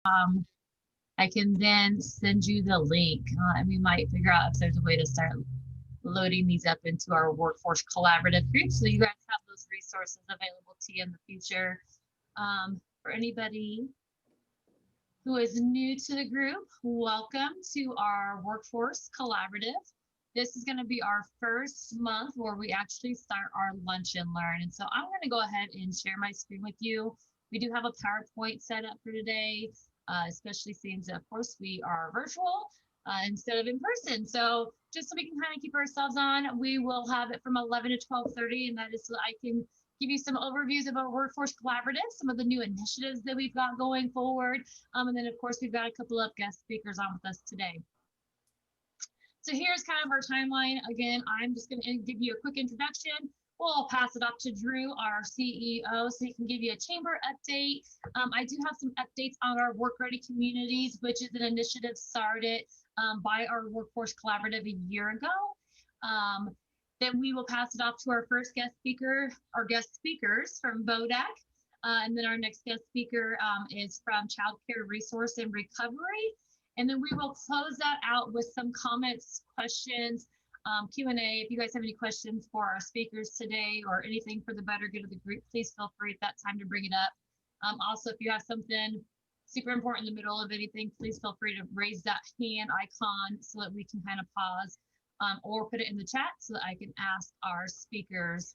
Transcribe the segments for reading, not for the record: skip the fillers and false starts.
I can then send you the link, and we might figure out if there's a way to start loading these up into our workforce collaborative group so you guys have those resources available to you in the future. For anybody who is new to the group, welcome to our workforce collaborative. This is going to be our first month where we actually start our lunch and learn. And so I'm going to go ahead and share my screen with you. We do have a PowerPoint set up for today, especially since, of course, we are virtual instead of in person. So just so we can kind of keep ourselves on, we will have it from 11 to 12:30, and that is so I can give you some overviews of our workforce collaborative, some of the new initiatives that we've got going forward. And then, of course, we've got a couple of guest speakers on with us today. So here's kind of our timeline. Again, I'm just going to give you a quick introduction. We'll pass it off to Drew, our CEO, so he can give you a chamber update. I do have some updates on our Work Ready Communities, which is an initiative started by our Workforce Collaborative a year ago. Then we will pass it off to our first guest speaker, our guest speakers from BODAC. And then our next guest speaker is from Child Care Resource and Recovery. And then we will close that out with some comments, questions, Q&A. If you guys have any questions for our speakers today or anything for the better good of the group, please feel free at that time to bring it up. Also, if you have something super important in the middle of anything, please feel free to raise that hand icon so that we can kind of pause or put it in the chat so that I can ask our speakers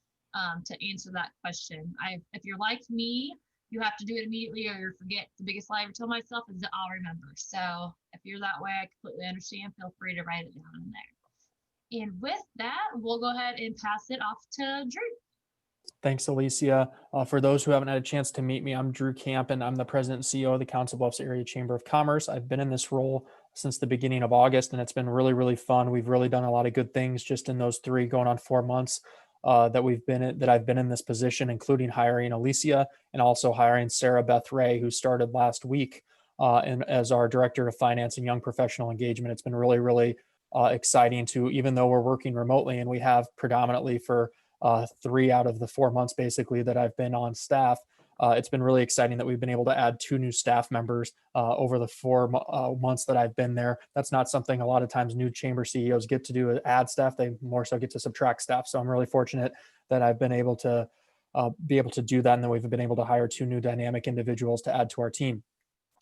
to answer that question. If you're like me, you have to do it immediately or you forget. The biggest lie I ever told myself is that I'll remember. So if you're that way, I completely understand. Feel free to write it down in there. And with that, we'll go ahead and pass it off to Drew. Thanks, Alicia. For those who haven't had a chance to meet me, I'm Drew Camp, and I'm the president and CEO of the Council Bluffs Area Chamber of Commerce. I've been in this role since the beginning of August, and it's been really, really fun. We've really done a lot of good things just in those 3 going on 4 months that I've been in this position, including hiring Alicia and also hiring Sarah Beth Ray, who started last week and as our Director of Finance and Young Professional Engagement. It's been really, really exciting to, even though we're working remotely and we have predominantly for 3 out of the 4 months basically that I've been on staff. It's been really exciting that we've been able to add 2 new staff members over the 4 months that I've been there. That's not something a lot of times new chamber CEOs get to do, add staff. They more so get to subtract staff. So I'm really fortunate that I've been able to do that, and then we've been able to hire 2 new dynamic individuals to add to our team.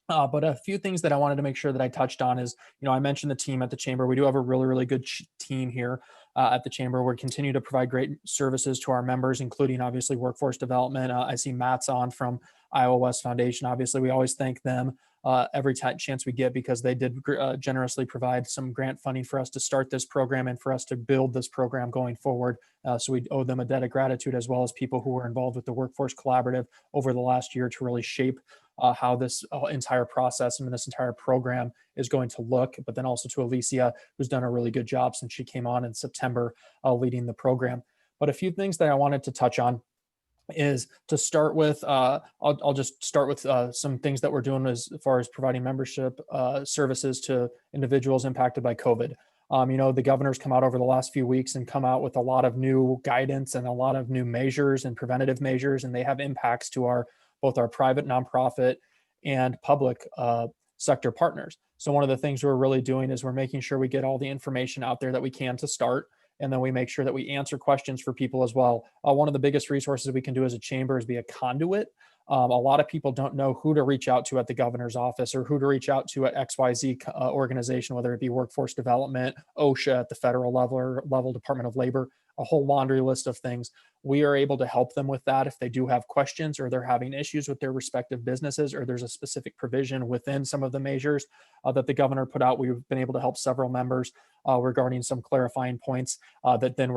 But a few things that I wanted to make sure that I touched on is, I mentioned the team at the chamber. We do have a really, really good team here at the chamber. We continue to provide great services to our members, including obviously workforce development. I see Matt's on from Iowa West Foundation. Obviously, we always thank them every chance we get because they did generously provide some grant funding for us to start this program and for us to build this program going forward. So we owe them a debt of gratitude, as well as people who were involved with the Workforce Collaborative over the last year to really shape how this entire process and this entire program is going to look, but then also to Alicia, who's done a really good job since she came on in September leading the program. But a few things that I wanted to touch on is to start with, I'll just start with some things that we're doing as far as providing membership services to individuals impacted by COVID. The governor's come out over the last few weeks and come out with a lot of new guidance and a lot of new measures and preventative measures, and they have impacts to both our private, nonprofit, and public sector partners. So one of the things we're really doing is we're making sure we get all the information out there that we can to start, and then we make sure that we answer questions for people as well. One of the biggest resources we can do as a chamber is be a conduit. A lot of people don't know who to reach out to at the governor's office or who to reach out to at XYZ organization, whether it be workforce development, OSHA at the federal level, Department of Labor, a whole laundry list of things. We are able to help them with that if they do have questions or they're having issues with their respective businesses, or there's a specific provision within some of the measures that the governor put out. We've been able to help several members regarding some clarifying points that then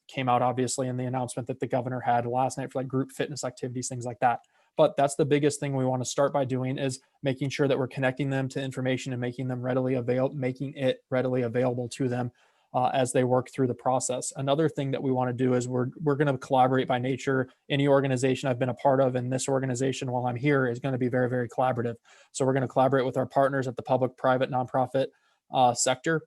came out obviously in the announcement that the governor had last night for like group fitness activities, things like that. But that's the biggest thing we want to start by doing, is making sure that we're connecting them to information and making it readily available to them as they work through the process. Another thing that we want to do is we're going to collaborate by nature. Any organization I've been a part of, and this organization while I'm here, is going to be very, very collaborative. So we're going to collaborate with our partners at the public, private, nonprofit sector.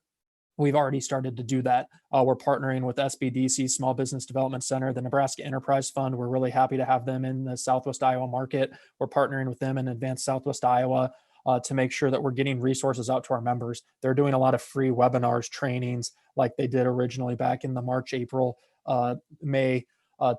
We've already started to do that. We're partnering with SBDC, Small Business Development Center, the Nebraska Enterprise Fund. We're really happy to have them in the Southwest Iowa market. We're partnering with them in Advanced Southwest Iowa. to make sure that we're getting resources out to our members. They're doing a lot of free webinars, trainings like they did originally back in the March, April, May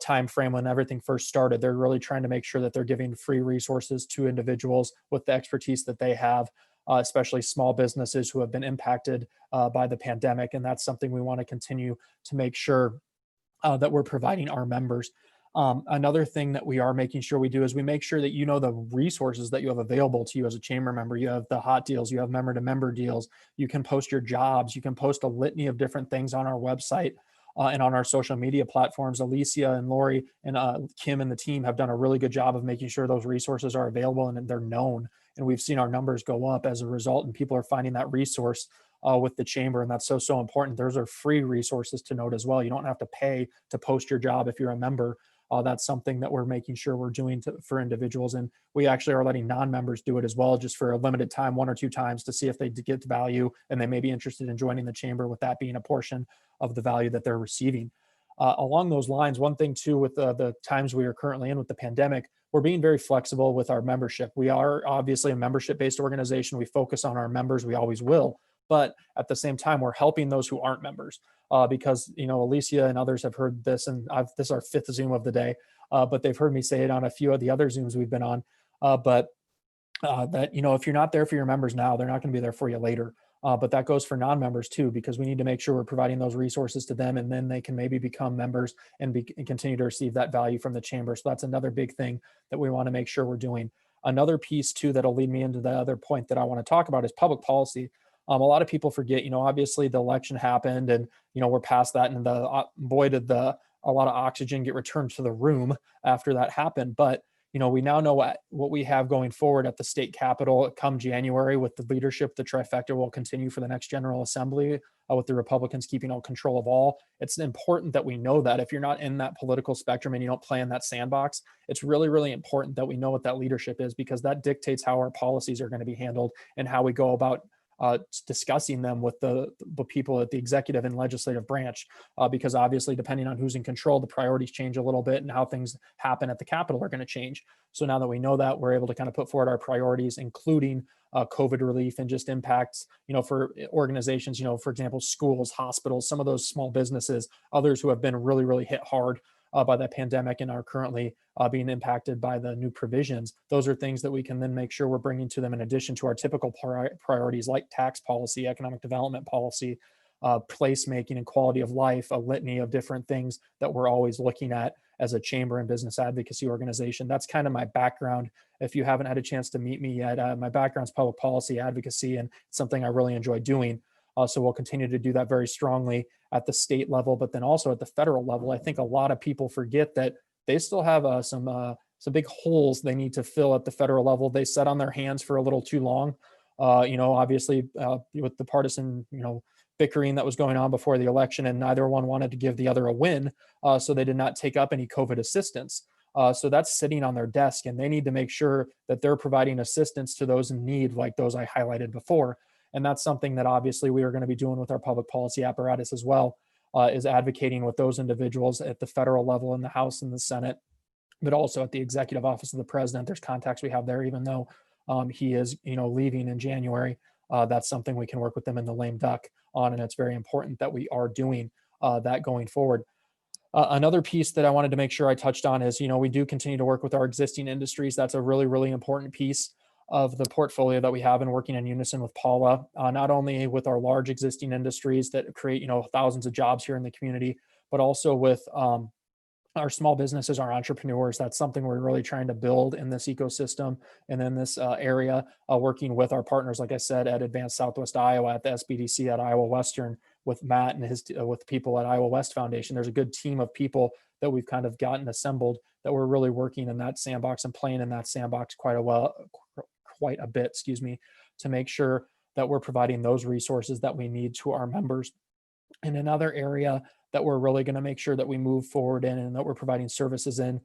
time frame when everything first started. They're really trying to make sure that they're giving free resources to individuals with the expertise that they have, especially small businesses who have been impacted by the pandemic. And that's something we want to continue to make sure that we're providing our members. Another thing that we are making sure we do is we make sure that you know the resources that you have available to you as a chamber member. You have the hot deals, you have member to member deals, you can post your jobs, you can post a litany of different things on our website and on our social media platforms. Alicia and Lori and Kim and the team have done a really good job of making sure those resources are available and they're known. And we've seen our numbers go up as a result, and people are finding that resource with the chamber, and that's so important. Those are free resources to note as well. You don't have to pay to post your job if you're a member. That's something that we're making sure we're doing for individuals, and we actually are letting non-members do it as well, just for a limited time, 1 or 2 times, to see if they get value and they may be interested in joining the chamber, with that being a portion of the value that they're receiving. Along those lines, one thing too, with the times we are currently in with the pandemic, we're being very flexible with our membership. We are obviously a membership-based organization. We focus on our members. We always will. But at the same time, we're helping those who aren't members because, Alicia and others have heard this, and this is our 5th Zoom of the day, but they've heard me say it on a few of the other Zooms we've been on. That, if you're not there for your members now, they're not going to be there for you later. But that goes for non-members too, because we need to make sure we're providing those resources to them, and then they can maybe become members and continue to receive that value from the chamber. So that's another big thing that we want to make sure we're doing. Another piece too that'll lead me into the other point that I want to talk about is public policy. A lot of people forget, obviously the election happened, and we're past that, and boy did a lot of oxygen get returned to the room after that happened. But we now know what we have going forward at the state capitol come January with the leadership. The trifecta will continue for the next General Assembly with the Republicans keeping all control of all. It's important that we know that if you're not in that political spectrum and you don't play in that sandbox, it's really, really important that we know what that leadership is, because that dictates how our policies are going to be handled and how we go about discussing them with the people at the executive and legislative branch, because obviously depending on who's in control, the priorities change a little bit, and how things happen at the Capitol are going to change. So now that we know that, we're able to kind of put forward our priorities, including COVID relief and just impacts, for organizations, for example, schools, hospitals, some of those small businesses, others who have been really, really hit hard by the pandemic and are currently being impacted by the new provisions. Those are things that we can then make sure we're bringing to them in addition to our typical priorities like tax policy, economic development policy, placemaking and quality of life, a litany of different things that we're always looking at as a chamber and business advocacy organization. That's kind of my background. If you haven't had a chance to meet me yet, my background is public policy advocacy, and it's something I really enjoy doing. So we'll continue to do that very strongly at the state level, but then also at the federal level. I think a lot of people forget that they still have some big holes they need to fill at the federal level. They sat on their hands for a little too long. Obviously with the partisan, bickering that was going on before the election, and neither one wanted to give the other a win. So they did not take up any COVID assistance. So that's sitting on their desk, and they need to make sure that they're providing assistance to those in need, like those I highlighted before. And that's something that obviously we are going to be doing with our public policy apparatus as well, is advocating with those individuals at the federal level in the House and the Senate, but also at the executive office of the president. There's contacts we have there, even though he is, leaving in January. That's something we can work with them in the lame duck on, and it's very important that we are doing that going forward. Another piece that I wanted to make sure I touched on is, we do continue to work with our existing industries. That's a really, really important piece of the portfolio that we have, and working in unison with Paula, not only with our large existing industries that create, thousands of jobs here in the community, but also with our small businesses, our entrepreneurs. That's something we're really trying to build in this ecosystem and in this area, working with our partners, like I said, at Advanced Southwest Iowa, at the SBDC, at Iowa Western, with Matt and his with people at Iowa West Foundation. There's a good team of people that we've kind of gotten assembled that we're really working in that sandbox and playing in that sandbox quite a bit, to make sure that we're providing those resources that we need to our members. And another area that we're really going to make sure that we move forward in and that we're providing services in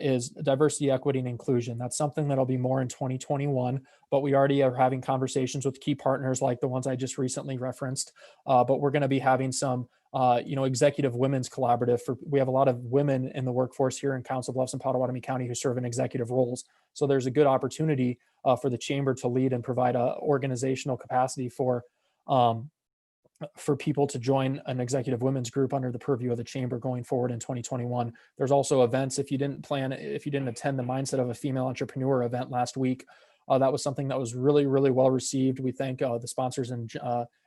is diversity, equity, and inclusion. That's something that'll be more in 2021, but we already are having conversations with key partners like the ones I just recently referenced. But we're going to be having some, executive women's collaborative. We have a lot of women in the workforce here in Council Bluffs and Pottawatomie County who serve in executive roles. So there's a good opportunity for the chamber to lead and provide a organizational capacity um, for people to join an executive women's group under the purview of the chamber going forward in 2021. There's also events. If you didn't attend the Mindset of a Female Entrepreneur event last week, that was something that was really, really well received. We thank the sponsors and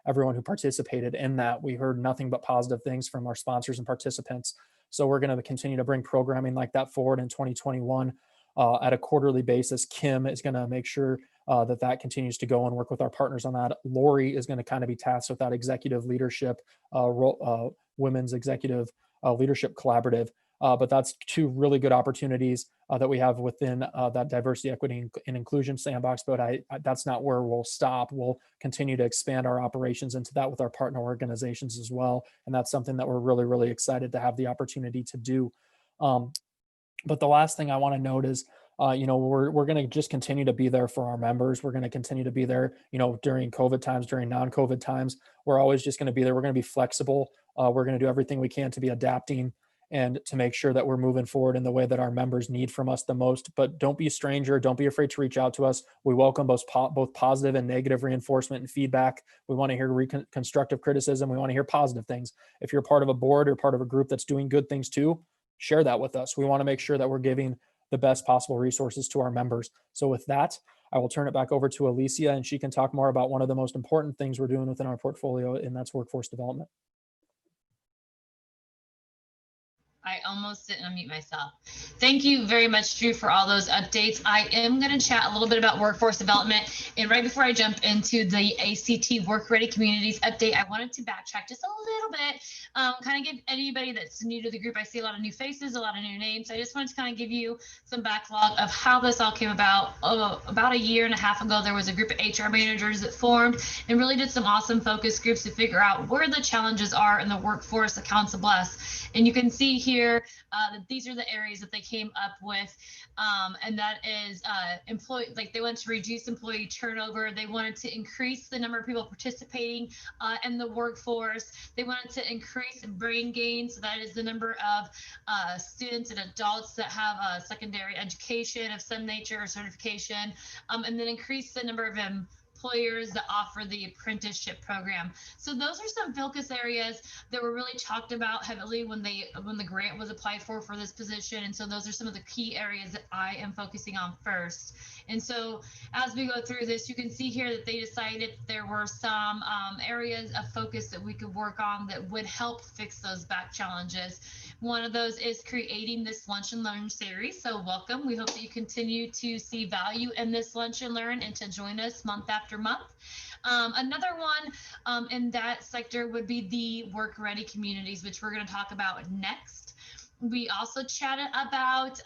everyone who participated in that. We heard nothing but positive things from our sponsors and participants. So we're going to continue to bring programming like that forward in 2021 at a quarterly basis. Kim is going to make sure that continues to go and work with our partners on that. Lori is going to kind of be tasked with that executive leadership, women's executive leadership collaborative. But that's two really good opportunities that we have within that diversity, equity, and inclusion sandbox. But that's not where we'll stop. We'll continue to expand our operations into that with our partner organizations as well. And that's something that we're really, really excited to have the opportunity to do. But the last thing I want to note is, we're going to just continue to be there for our members. We're going to continue to be there, during COVID times, during non-COVID times. We're always just going to be there. We're going to be flexible. We're going to do everything we can to be adapting and to make sure that we're moving forward in the way that our members need from us the most. But don't be a stranger. Don't be afraid to reach out to us. We welcome both positive and negative reinforcement and feedback. We want to hear constructive criticism. We want to hear positive things. If you're part of a board or part of a group that's doing good things too, share that with us. We want to make sure that we're giving the best possible resources to our members. So with that, I will turn it back over to Alicia, and she can talk more about one of the most important things we're doing within our portfolio, and that's workforce development. I almost didn't unmute myself. Thank you very much, Drew, for all those updates. I am going to chat a little bit about workforce development. And right before I jump into the ACT Work Ready Communities update, I wanted to backtrack just a little bit, kind of give anybody that's new to the group. I see a lot of new faces, a lot of new names. I just wanted to kind of give you some backlog of how this all came about. About a year and a half ago, there was a group of HR managers that formed and really did some awesome focus groups to figure out where the challenges are in the workforce at Council Bluffs. And you can see here that these are the areas that they came up with, and that is they wanted to reduce employee turnover. They wanted to increase the number of people participating in the workforce. They wanted to increase brain gain, so that is the number of students and adults that have a secondary education of some nature or certification, and then increase the number of employers that offer the apprenticeship program. So those are some focus areas that were really talked about heavily when the grant was applied for this position. And so those are some of the key areas that I am focusing on first. And so as we go through this, you can see here that they decided there were some areas of focus that we could work on that would help fix those back challenges. One of those is creating this Lunch and Learn series. So welcome. We hope that you continue to see value in this Lunch and Learn and to join us month after month. Another one in that sector would be the Work Ready Communities, which we're going to talk about next. We also chatted about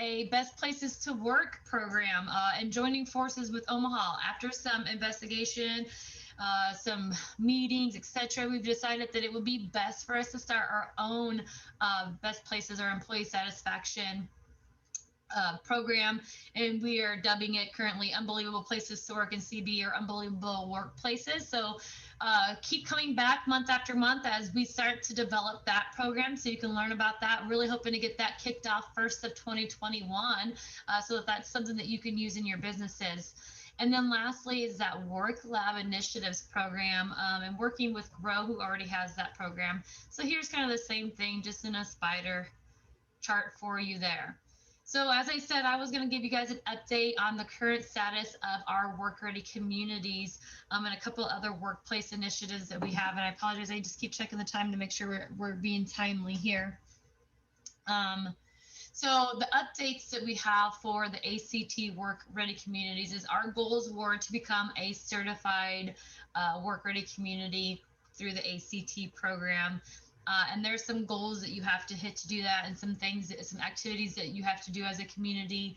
a Best Places to Work program and joining forces with Omaha. After some investigation, some meetings, etc., we've decided that it would be best for us to start our own Best Places or Employee Satisfaction program, and we are dubbing it currently Unbelievable Places to Work in CB, or Unbelievable Workplaces. So keep coming back month after month as we start to develop that program, so you can learn about that. Really hoping to get that kicked off 1st of 2021, so that that's something that you can use in your businesses. And then lastly is that Work Lab Initiatives program, and working with Grow, who already has that program. So here's kind of the same thing, just in a spider chart for you there. So as I said, I was going to give you guys an update on the current status of our Work Ready Communities and a couple other workplace initiatives that we have. And I apologize, I just keep checking the time to make sure we're being timely here. So the updates that we have for the ACT Work Ready Communities is our goals were to become a certified Work Ready community through the ACT program. And there's some goals that you have to hit to do that, and some things, some activities that you have to do as a community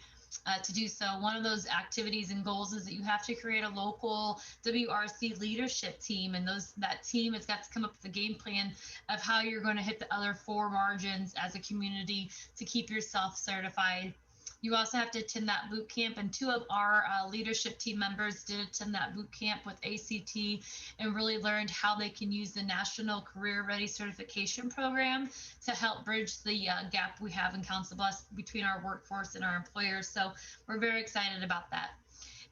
to do so. One of those activities and goals is that you have to create a local WRC leadership team, and that team has got to come up with a game plan of how you're going to hit the other 4 margins as a community to keep yourself certified. You also have to attend that boot camp, and 2 of our leadership team members did attend that boot camp with ACT and really learned how they can use the National Career Ready Certification Program to help bridge the gap we have in Council Bluffs between our workforce and our employers. So we're very excited about that.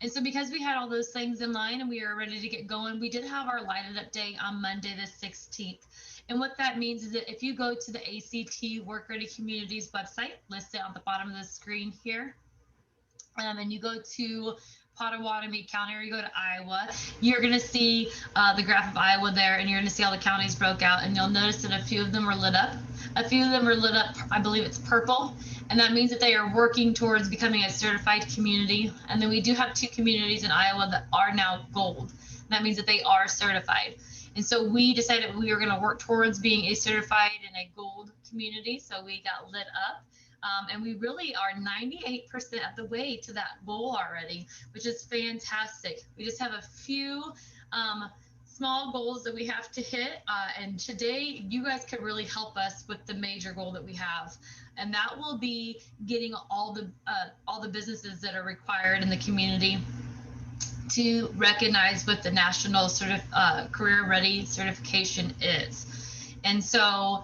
And so because we had all those things in line and we were ready to get going, we did have our Light It Up Day on Monday the 16th. And what that means is that if you go to the ACT Work Ready Communities website, listed on the bottom of the screen here, and you go to Potawatomi County or you go to Iowa, you're going to see the graph of Iowa there, and you're going to see all the counties broke out, and you'll notice that a few of them are lit up. A few of them are lit up, I believe it's purple, and that means that they are working towards becoming a certified community. And then we do have 2 communities in Iowa that are now gold. That means that they are certified. And so we decided we were going to work towards being a certified and a gold community. So we got lit up. And we really are 98% of the way to that goal already, which is fantastic. We just have a few small goals that we have to hit. And today, you guys could really help us with the major goal that we have. And that will be getting all the businesses that are required in the community to recognize what the National Career Ready certification is. And so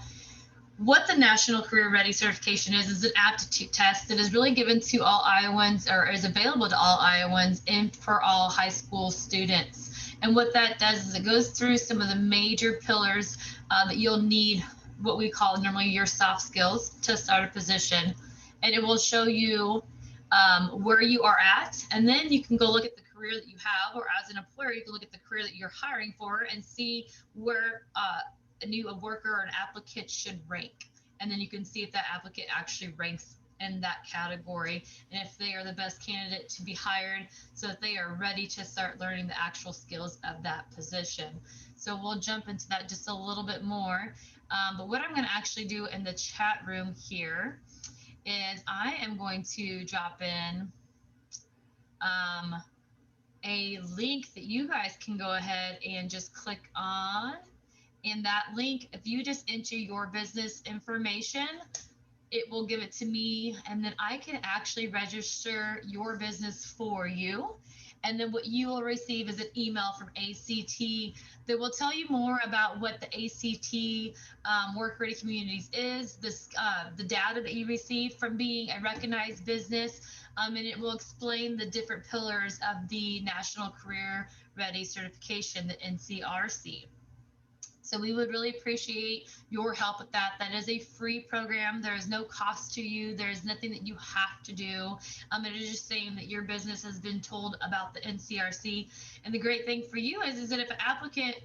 what the National Career Ready certification is an aptitude test that is really given to all Iowans, or is available to all Iowans and for all high school students. And what that does is it goes through some of the major pillars that you'll need, what we call normally your soft skills to start a position. And it will show you where you are at. And then you can go look at the career that you have, or as an employer, you can look at the career that you're hiring for and see where a worker or an applicant should rank. And then you can see if that applicant actually ranks in that category and if they are the best candidate to be hired, so that they are ready to start learning the actual skills of that position. So we'll jump into that just a little bit more. But what I'm going to actually do in the chat room here is I am going to drop in a link that you guys can go ahead and just click on. And that link, if you just enter your business information, it will give it to me, and then I can actually register your business for you. And then what you will receive is an email from ACT that will tell you more about what the ACT Work Ready Communities is, the data that you receive from being a recognized business, and it will explain the different pillars of the National Career Ready certification, the NCRC. So we would really appreciate your help with that. That is a free program. There is no cost to you. There is nothing that you have to do. It is just saying that your business has been told about the NCRC. And the great thing for you is that if an applicant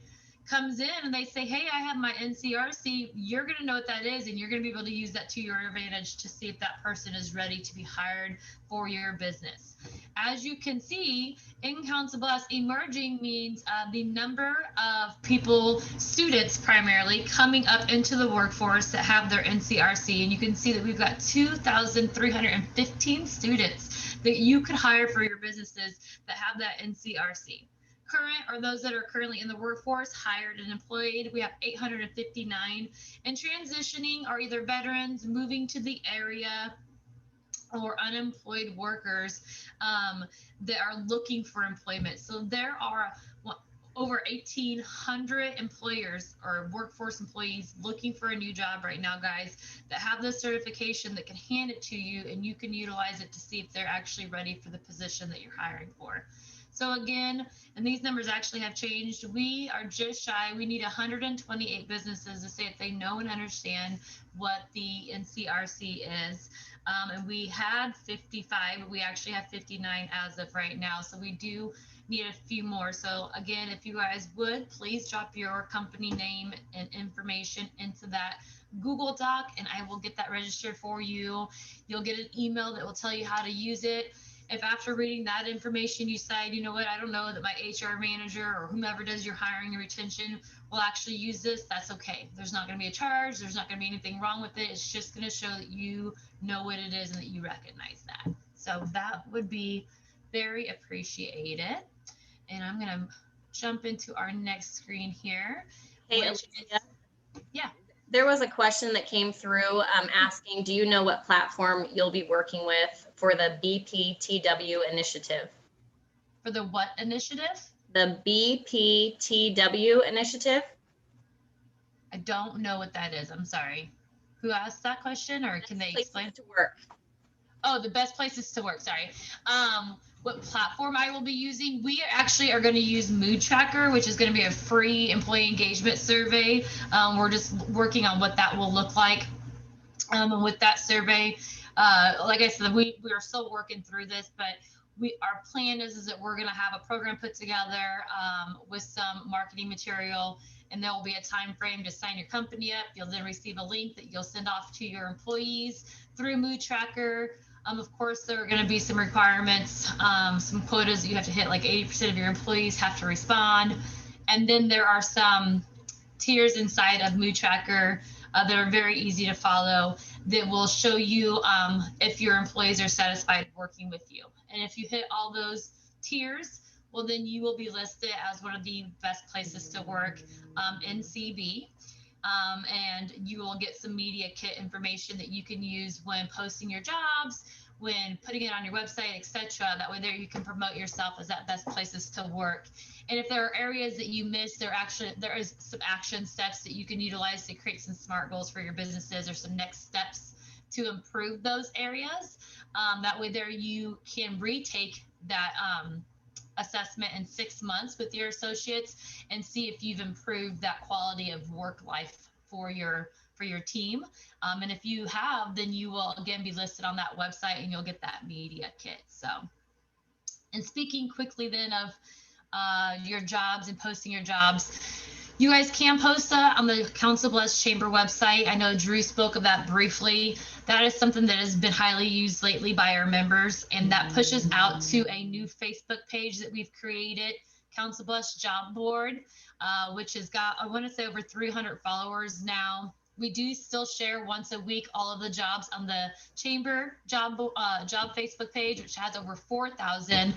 comes in and they say, hey, I have my NCRC, you're going to know what that is, and you're going to be able to use that to your advantage to see if that person is ready to be hired for your business. As you can see, in Council Bluffs, emerging means the number of people, students primarily, coming up into the workforce that have their NCRC. And you can see that we've got 2,315 students that you could hire for your businesses that have that NCRC. Current, or those that are currently in the workforce, hired and employed, we have 859. And transitioning are either veterans moving to the area or unemployed workers that are looking for employment. So there are over 1,800 employers or workforce employees looking for a new job right now, guys, that have the certification that can hand it to you, and you can utilize it to see if they're actually ready for the position that you're hiring for. So again, and these numbers actually have changed. We are just shy. We need 128 businesses to say if they know and understand what the NCRC is. And we had 55, but we actually have 59 as of right now. So we do need a few more. So again, if you guys would, please drop your company name and information into that Google Doc, and I will get that registered for you. You'll get an email that will tell you how to use it. If after reading that information you decide, you know what, I don't know that my HR manager or whomever does your hiring and retention will actually use this, that's okay. There's not going to be a charge. There's not going to be anything wrong with it. It's just going to show that you know what it is and that you recognize that. So that would be very appreciated. And I'm going to jump into our next screen here. Hey, Alicia. Yeah. There was a question that came through asking, do you know what platform you'll be working with for the BPTW initiative? For the what initiative? The BPTW initiative. I don't know what that is. I'm sorry. Who asked that question, or can they explain? To work. Oh, the best places to work. Sorry. what platform I will be using. We actually are going to use Mood Tracker, which is going to be a free employee engagement survey. We're just working on what that will look like. And with that survey, like I said, we are still working through this, but our plan is that we're going to have a program put together with some marketing material, and there will be a time frame to sign your company up. You'll then receive a link that you'll send off to your employees through Mood Tracker. Of course, there are going to be some requirements, some quotas that you have to hit, like 80% of your employees have to respond. And then there are some tiers inside of Mood Tracker that are very easy to follow that will show you if your employees are satisfied working with you. And if you hit all those tiers, well, then you will be listed as one of the best places to work in CB. And you will get some media kit information that you can use when posting your jobs, when putting it on your website, etc. That way there you can promote yourself as that best places to work. And if there are areas that you missed, there is some action steps that you can utilize to create some SMART goals for your businesses, or some next steps to improve those areas. That way there you can retake that assessment in 6 months with your associates and see if you've improved that quality of work life for your team. And if you have, then you will again be listed on that website and you'll get that media kit. So, and speaking quickly then of your jobs and posting your jobs, you guys can post that on the Council Bluffs Chamber website. I know Drew spoke of that briefly. That is something that has been highly used lately by our members, and that pushes out to a new Facebook page that we've created, Council Bluffs Job Board, which has got, I want to say, over 300 followers now. We do still share once a week all of the jobs on the Chamber job Facebook page, which has over 4,000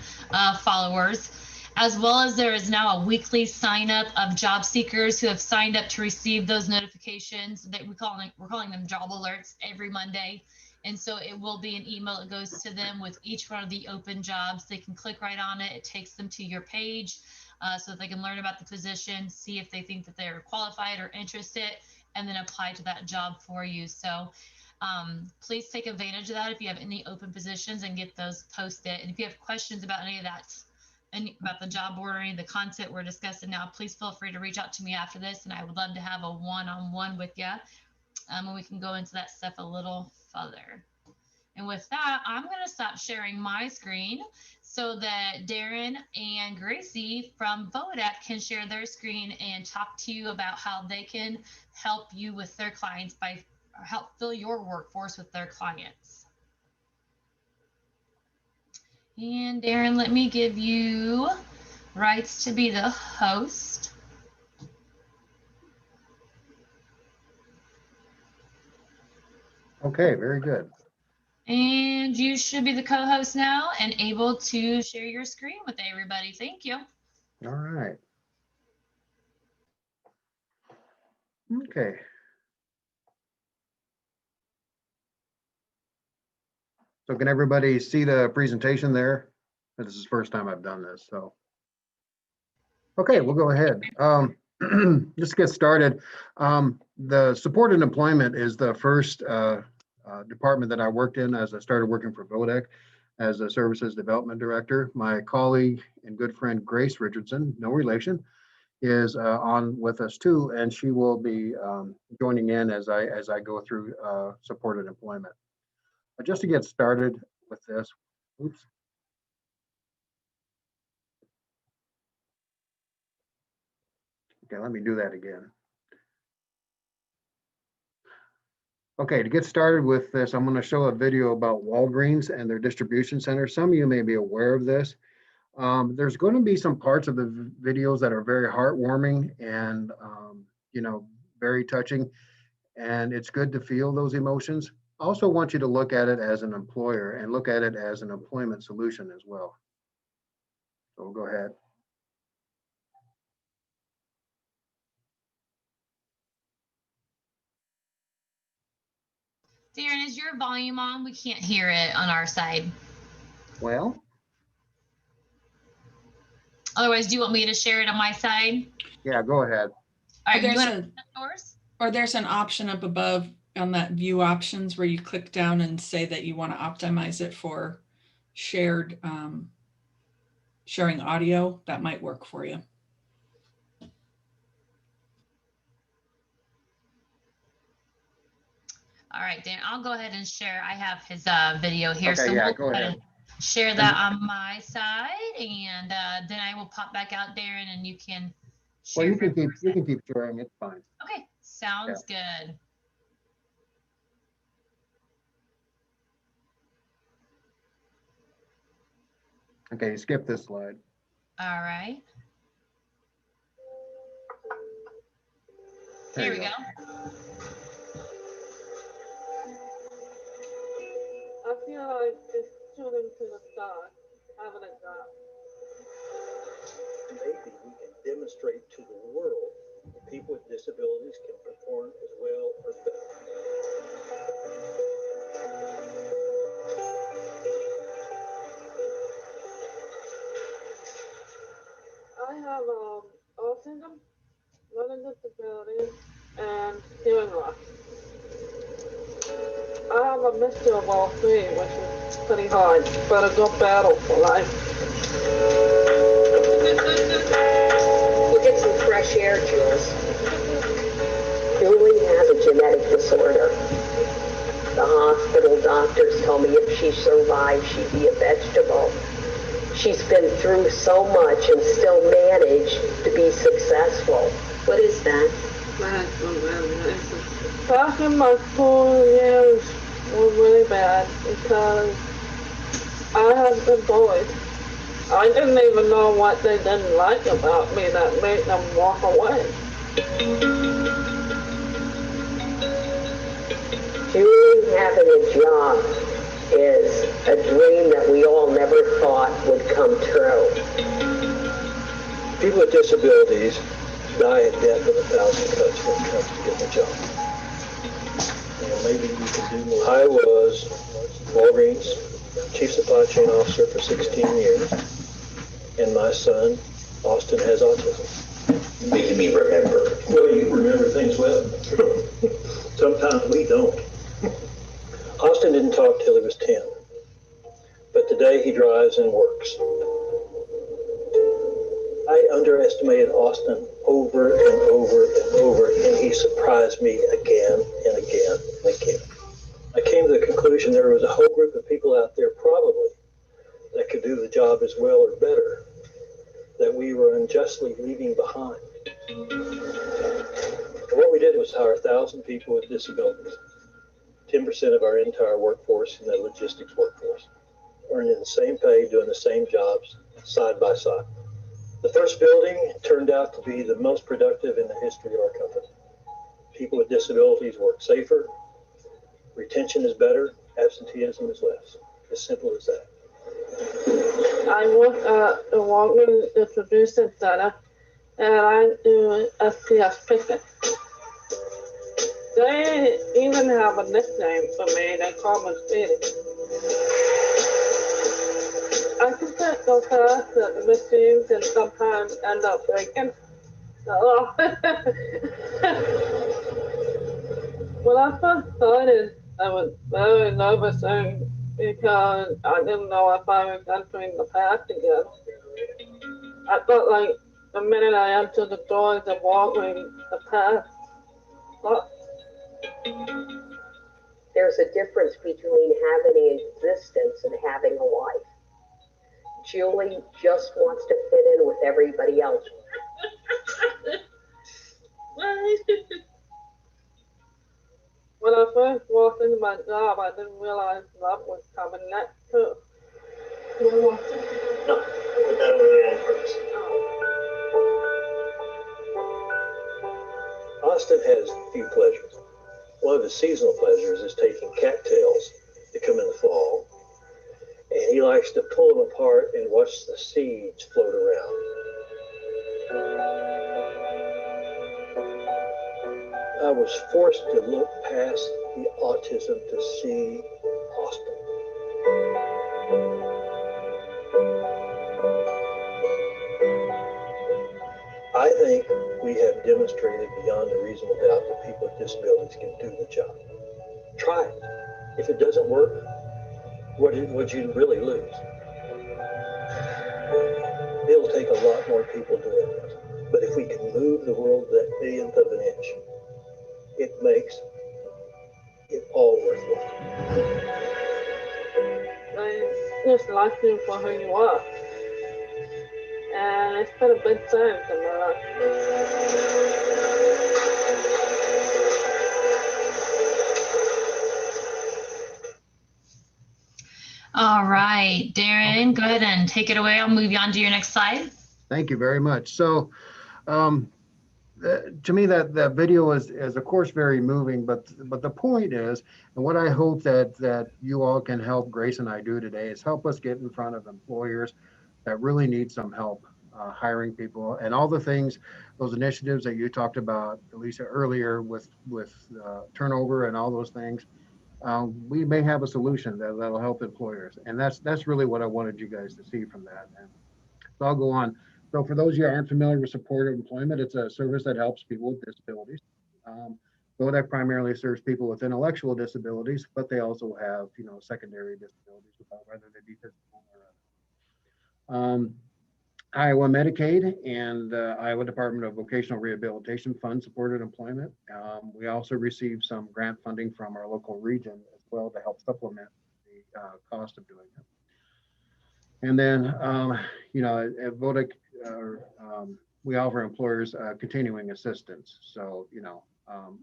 followers, as well as there is now a weekly sign up of job seekers who have signed up to receive those notifications that we're calling them job alerts every Monday. And so it will be an email that goes to them with each one of the open jobs. They can click right on it. It takes them to your page so that they can learn about the position, see if they think that they're qualified or interested, and then apply to that job for you. So please take advantage of that if you have any open positions and get those posted. And if you have questions about any of that, and about the job board or any of the content we're discussing now, please feel free to reach out to me after this, and I would love to have a one-on-one with you, and we can go into that stuff a little further. And with that, I'm going to stop sharing my screen so that Darren and Gracie from Vodac can share their screen and talk to you about how they can help you with their clients or help fill your workforce with their clients. And Darren, let me give you rights to be the host. Okay, very good. And you should be the co-host now and able to share your screen with everybody. Thank you. All right. Okay. So can everybody see the presentation there? This is the first time I've done this, so. Okay, we'll go ahead. Just to get started. The supported employment is the first department that I worked in as I started working for Vodac as a services development director. My colleague and good friend Grace Richardson, no relation, is on with us too, and she will be joining in as I go through supported employment. But just to get started with this, oops. Okay, let me do that again. Okay, to get started with this, I'm going to show a video about Walgreens and their distribution center. Some of you may be aware of this. There's going to be some parts of the videos that are very heartwarming and, you know, very touching, and it's good to feel those emotions. I also want you to look at it as an employer and look at it as an employment solution as well. So we'll go ahead. Darren, is your volume on? We can't hear it on our side. Well, Otherwise, do you want me to share it on my side? yeah, go ahead. All right, you There's want yours? Or there's an option up above on that view options where you click down and say that you want to optimize it for shared sharing audio, that might work for you. All right, Dan, I'll go ahead and share. I have his video here. Okay, So yeah, we'll go ahead. and share that on my side, and then I will pop back out there, and then you can share. Well, you can from your side. keep sharing, it's fine. Okay, sounds good. Okay, skip this slide. All right, There here you we go. I feel like it's children to the start, having a job. Maybe we can demonstrate to the world that people with disabilities can perform as well or better. I have autism, learning disabilities, and hearing loss. I have a mixture of all three, which is pretty hard, but a good battle for life. We'll get some fresh air, Jules. Julie has a genetic disorder. The hospital doctors told me if she survived, she'd be a vegetable. She's been through so much and still managed to be successful. What is that? Back in my school years were really bad because I had been bullied. I didn't even know what they didn't like about me that made them walk away. Julie having a job is a dream that we all never thought would come true. People with disabilities die a death of 1,000 cuts when it comes to getting a job. And maybe we can do more. I was Walgreens Chief Supply Chain Officer for 16 years, and my son, Austin, has autism. Making me remember. Well, you remember things well. Sometimes we don't. Austin didn't talk till he was 10, but today he drives and works. I underestimated Austin over and over and over, and he surprised me again and again and again. I came to the conclusion there was a whole group of people out there probably that could do the job as well or better that we were unjustly leaving behind. And what we did was hire 1,000 people with disabilities, 10% of our entire workforce in the logistics workforce, earning the same pay, doing the same jobs side by side. The first building turned out to be the most productive in the history of our company. People with disabilities work safer, retention is better, absenteeism is less. As simple as that. I work at the Walgreens Distribution Center, and I do SPS picking. They even have a nickname for me. They call me Speedy. I can get so fast that the machines can sometimes end up breaking. So, when I first started, I was very nervous because I didn't know if I was entering the past again. I felt like the minute I entered the doors of Walgreens, the past stopped. There's a difference between having an existence and having a life. Julie just wants to fit in with everybody else. When I first walked into my job, I didn't realize love was coming next too. No, put that over there in first. Austin has few pleasures. One of his seasonal pleasures is taking cattails that come in the fall, and he likes to pull them apart and watch the seeds float around. I was forced to look past the autism to see Austin. I think we have demonstrated beyond a reasonable doubt that people with disabilities can do the job. Try it. If it doesn't work, what would you really lose? it'll take a lot more people doing it. But if we can move the world that millionth of an inch, it makes it all worthwhile. I just like you for who you are. And it's been a big change in my life. All right, Darren, go ahead and take it away. I'll move you on to your next slide. Thank you very much. So, to me, that video is of course very moving, but the point is, and what I hope that you all can help Grace and I do today is help us get in front of employers that really need some help hiring people, and all the things, those initiatives that you talked about, Elisa, earlier with turnover and all those things. We may have a solution that'll help employers, and that's really what I wanted you guys to see from that. And so I'll go on. So for those of you who aren't familiar with supported employment, it's a service that helps people with disabilities. VODAC primarily serves people with intellectual disabilities, but they also have, secondary disabilities, whether they be physical or other. Iowa Medicaid and Iowa Department of Vocational Rehabilitation Fund supported employment. We also received some grant funding from our local region as well to help supplement the cost of doing it. And then, at VODAC, we offer employers continuing assistance. So,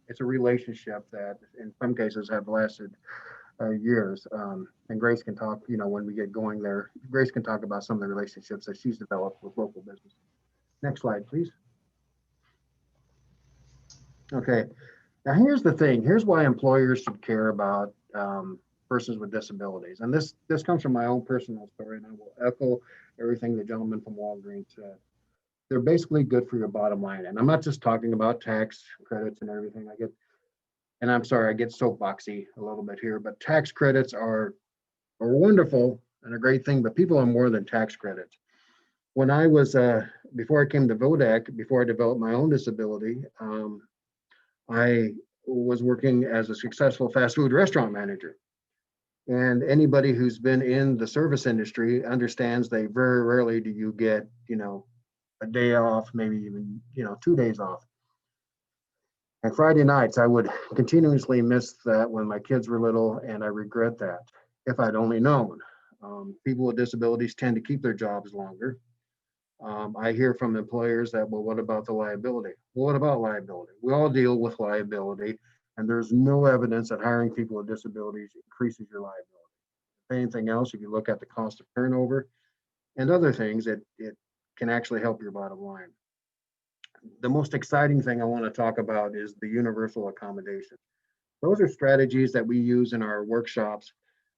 it's a relationship that in some cases have lasted years. And Grace can talk, when we get going there, Grace can talk about some of the relationships that she's developed with local business. Next slide, please. Okay, now here's the thing. Here's why employers should care about persons with disabilities. And this comes from my own personal story, and I will echo everything the gentleman from Walgreens said. They're basically good for your bottom line. And I'm not just talking about tax credits and everything. And I'm sorry, I get soapboxy a little bit here, but tax credits are wonderful and a great thing, but people are more than tax credits. When I was, before I came to VODAC, before I developed my own disability, I was working as a successful fast food restaurant manager. And anybody who's been in the service industry understands that very rarely do you get, a day off, maybe even, 2 days off. And Friday nights, I would continuously miss that when my kids were little, and I regret that. If I'd only known. People with disabilities tend to keep their jobs longer. I hear from employers that, well, what about the liability? Well, what about liability? We all deal with liability, and there's no evidence that hiring people with disabilities increases your liability. If anything else, if you look at the cost of turnover and other things, it can actually help your bottom line. The most exciting thing I want to talk about is the universal accommodation. Those are strategies that we use in our workshops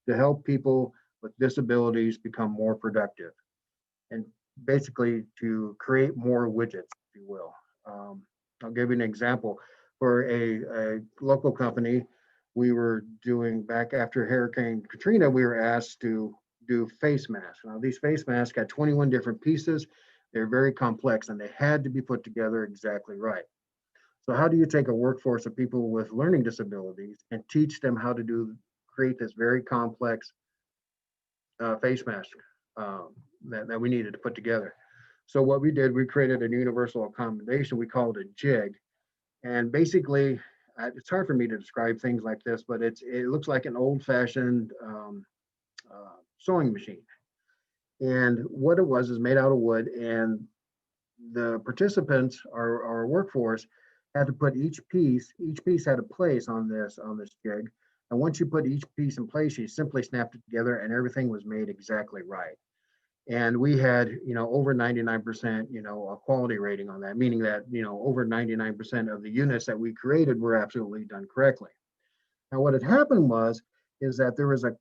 to help people with disabilities become more productive and basically to create more widgets, if you will. I'll give you an example. For a local company, we were doing, back after Hurricane Katrina, we were asked to do face masks. Now, these face masks got 21 different pieces. They're very complex and they had to be put together exactly right. So how do you take a workforce of people with learning disabilities and teach them how to create this very complex face mask that we needed to put together? So what we did, we created a universal accommodation. We called it JIG. And basically, it's hard for me to describe things like this, but it looks like an old-fashioned sewing machine. And what it was is made out of wood, and the participants, our workforce, had to put each piece had a place on this jig. And once you put each piece in place, you simply snapped it together and everything was made exactly right. And we had, over 99%, a quality rating on that, meaning that, over 99% of the units that we created were absolutely done correctly. Now, what had happened is that there was a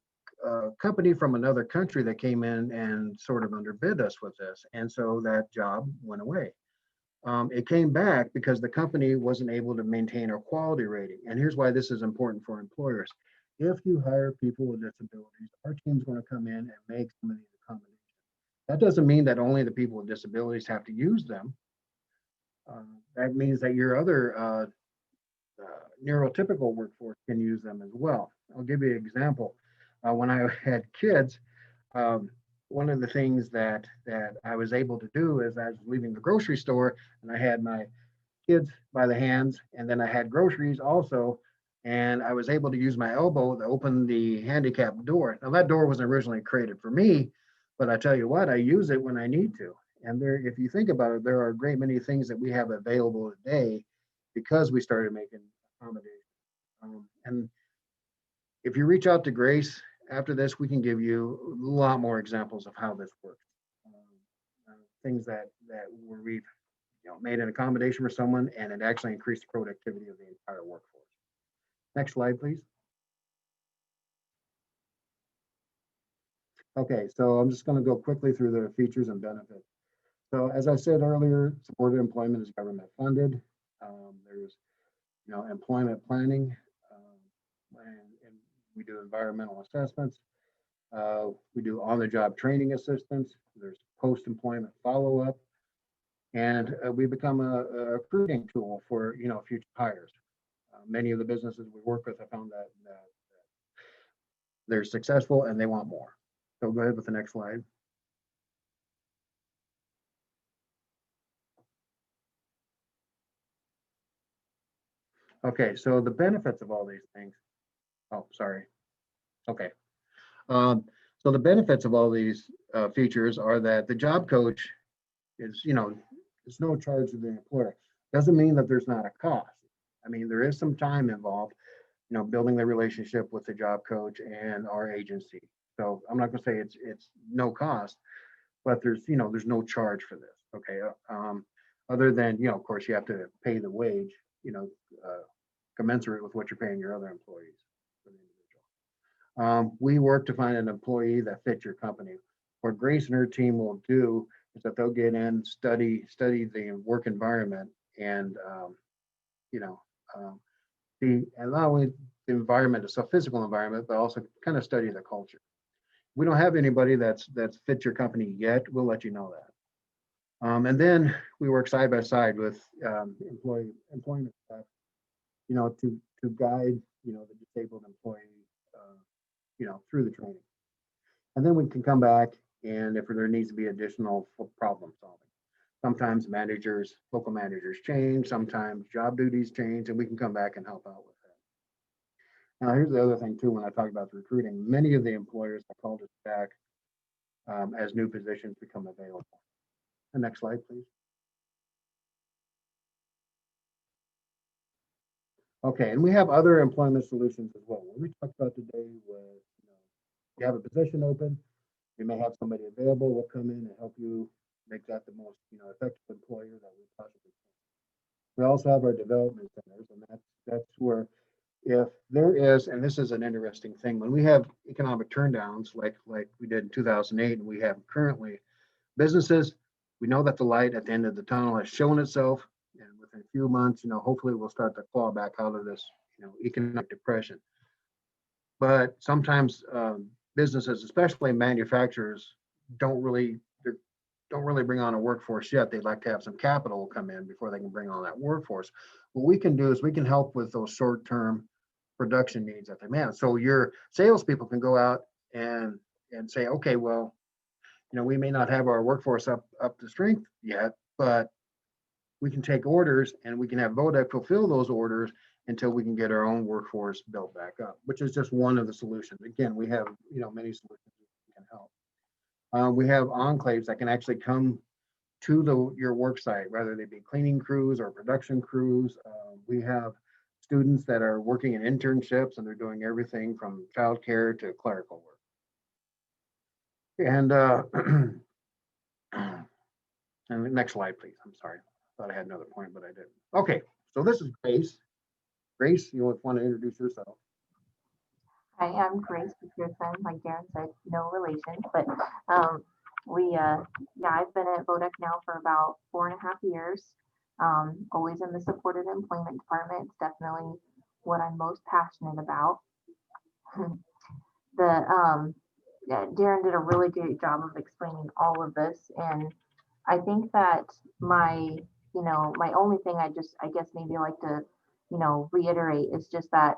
company from another country that came in and sort of underbid us with this. And so that job went away. It came back because the company wasn't able to maintain our quality rating. And here's why this is important for employers. If you hire people with disabilities, our team's going to come in and make some of these accommodations. That doesn't mean that only the people with disabilities have to use them. That means that your other neurotypical workforce can use them as well. I'll give you an example. When I had kids, one of the things that I was able to do is I was leaving the grocery store and I had my kids by the hands, and then I had groceries also, and I was able to use my elbow to open the handicap door. Now that door wasn't originally created for me, but I tell you what, I use it when I need to. And there, if you think about it, there are a great many things that we have available today because we started making accommodations. And if you reach out to Grace after this, we can give you a lot more examples of how this works. Things that where we've made an accommodation for someone and it actually increased the productivity of the entire workforce. Next slide, please. Okay, so I'm just going to go quickly through the features and benefits. So as I said earlier, supported employment is government funded. There's employment planning, and we do environmental assessments. We do on-the-job training assistance. There's post-employment follow-up, and we become a recruiting tool for future hires. Many of the businesses we work with have found that they're successful and they want more. So go ahead with the next slide. Okay, so the benefits of all these things. Oh, sorry. Okay. So the benefits of all these features are that the job coach is, there's no charge to the employer. Doesn't mean that there's not a cost. I mean, there is some time involved, building the relationship with the job coach and our agency. So I'm not going to say it's no cost, but there's no charge for this. Okay. Other than, of course, you have to pay the wage, commensurate with what you're paying your other employees. We work to find an employee that fits your company. What Grace and her team will do is that they'll get in, study the work environment, and not only the environment, so physical environment, but also kind of study the culture. We don't have anybody that's fit your company yet. We'll let you know that. And then we work side by side with employment staff, to guide the disabled employee through the training. And then we can come back, and if there needs to be additional problem solving. Sometimes local managers change, sometimes job duties change, and we can come back and help out with that. Now, here's the other thing too, when I talk about the recruiting, many of the employers have called us back as new positions become available. The next slide, please. Okay, and we have other employment solutions as well. What we talked about today was, you have a position open, we may have somebody available, we'll come in and help you make that the most, effective employer that we possibly can. We also have our development centers, and that's where, if there is, and this is an interesting thing, when we have economic turndowns like we did in 2008, and we have currently businesses, we know that the light at the end of the tunnel has shown itself, and within a few months, hopefully we'll start to claw back out of this, economic depression. But sometimes businesses, especially manufacturers, don't really bring on a workforce yet. They'd like to have some capital come in before they can bring on that workforce. What we can do is we can help with those short-term production needs that they have. So your salespeople can go out and say, okay, well, we may not have our workforce up to strength yet, but we can take orders and we can have Vodek fulfill those orders until we can get our own workforce built back up, which is just one of the solutions. Again, we have many solutions that can help. We have enclaves that can actually come to your work site, whether they be cleaning crews or production crews. We have students that are working in internships, and they're doing everything from childcare to clerical work. And and the next slide, please. I'm sorry. I thought I had another point, but I didn't. Okay, so this is Grace. Grace, you want to introduce yourself? Hi, I'm Grace McPherson. Like Darren said, no relation, but I've been at Vodek now for about 4.5 years. Always in the supported employment department. It's definitely what I'm most passionate about. Darren did a really good job of explaining all of this, and I think that my only thing I guess maybe like to reiterate is just that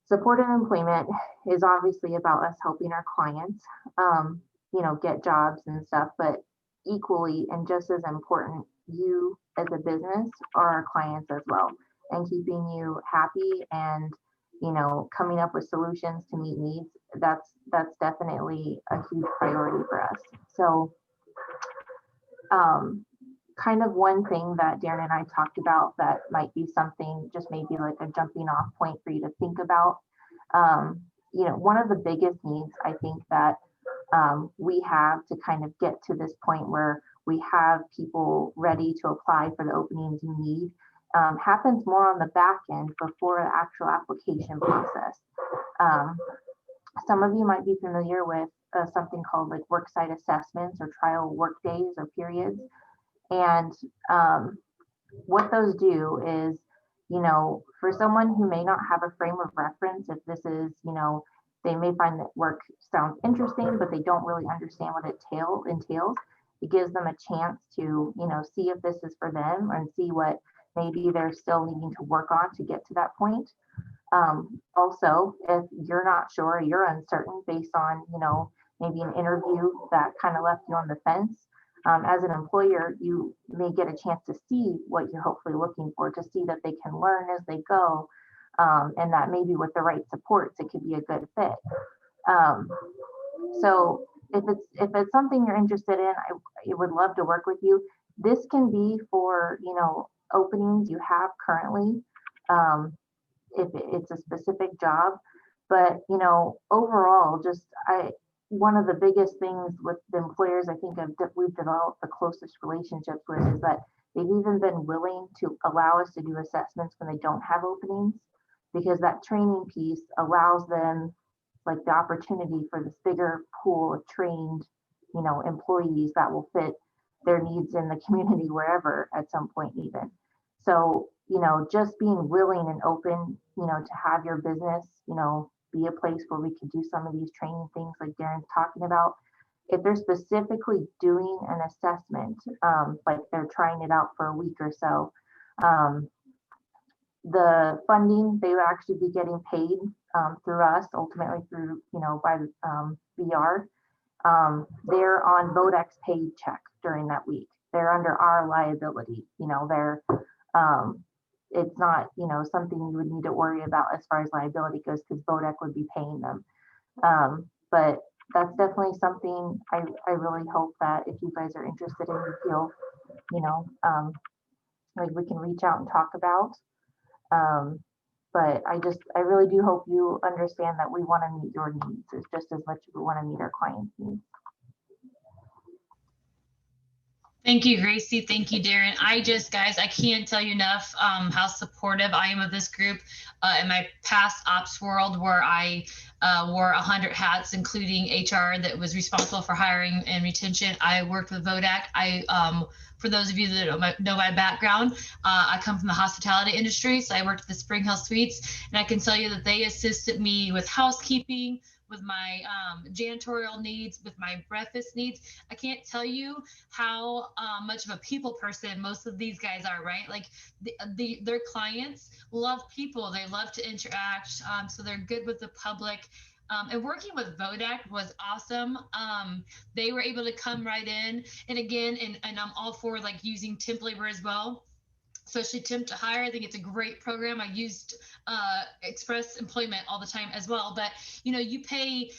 supported employment is obviously about us helping our clients. get jobs and stuff, but equally and just as important, you as a business are our clients as well, and keeping you happy and coming up with solutions to meet needs. That's definitely a huge priority for us. So kind of one thing that Darren and I talked about that might be something, just maybe like a jumping off point for you to think about. One of the biggest needs I think that we have to kind of get to this point where we have people ready to apply for the openings you need happens more on the back end before the actual application process. Some of you might be familiar with something called like worksite assessments or trial work days or periods. And what those do is, for someone who may not have a frame of reference, if this is, they may find that work sounds interesting, but they don't really understand what it entails. It gives them a chance to, see if this is for them and see what maybe they're still needing to work on to get to that point. Also, if you're not sure, you're uncertain based on, maybe an interview that kind of left you on the fence. As an employer, you may get a chance to see what you're hopefully looking for, to see that they can learn as they go, and that maybe with the right supports, it could be a good fit. So if it's something you're interested in, I would love to work with you. This can be for, openings you have currently, if it's a specific job, but, overall, one of the biggest things with the employers I think we've developed the closest relationships with is that they've even been willing to allow us to do assessments when they don't have openings, because that training piece allows them like the opportunity for this bigger pool of trained, employees that will fit their needs in the community wherever at some point even. So, just being willing and open, to have your business, be a place where we could do some of these training things like Darren's talking about. If they're specifically doing an assessment, like they're trying it out for a week or so, the funding, they will actually be getting paid through us, ultimately through, by VR. They're on VODAC's paid check during that week. They're under our liability, it's not, something you would need to worry about as far as liability goes, because VODAC would be paying them. But that's definitely something I really hope that if you guys are interested in, you feel, like we can reach out and talk about. But I really do hope you understand that we want to meet your needs. It's just as much as we want to meet our clients' needs. Thank you, Gracie. Thank you, Darren. Guys, I can't tell you enough how supportive I am of this group. In my past ops world, where I wore 100 hats, including HR that was responsible for hiring and retention, I worked with VODAC. For those of you that know my background, I come from the hospitality industry, so I worked at the Spring Hill Suites, and I can tell you that they assisted me with housekeeping, with my janitorial needs, with my breakfast needs. I can't tell you how much of a people person most of these guys are, right? Like their clients love people. They love to interact. So they're good with the public. And working with VODAC was awesome. They were able to come right in. And again, and I'm all for like using temp labor as well, especially temp to hire. I think it's a great program. I used Express Employment all the time as well. But you pay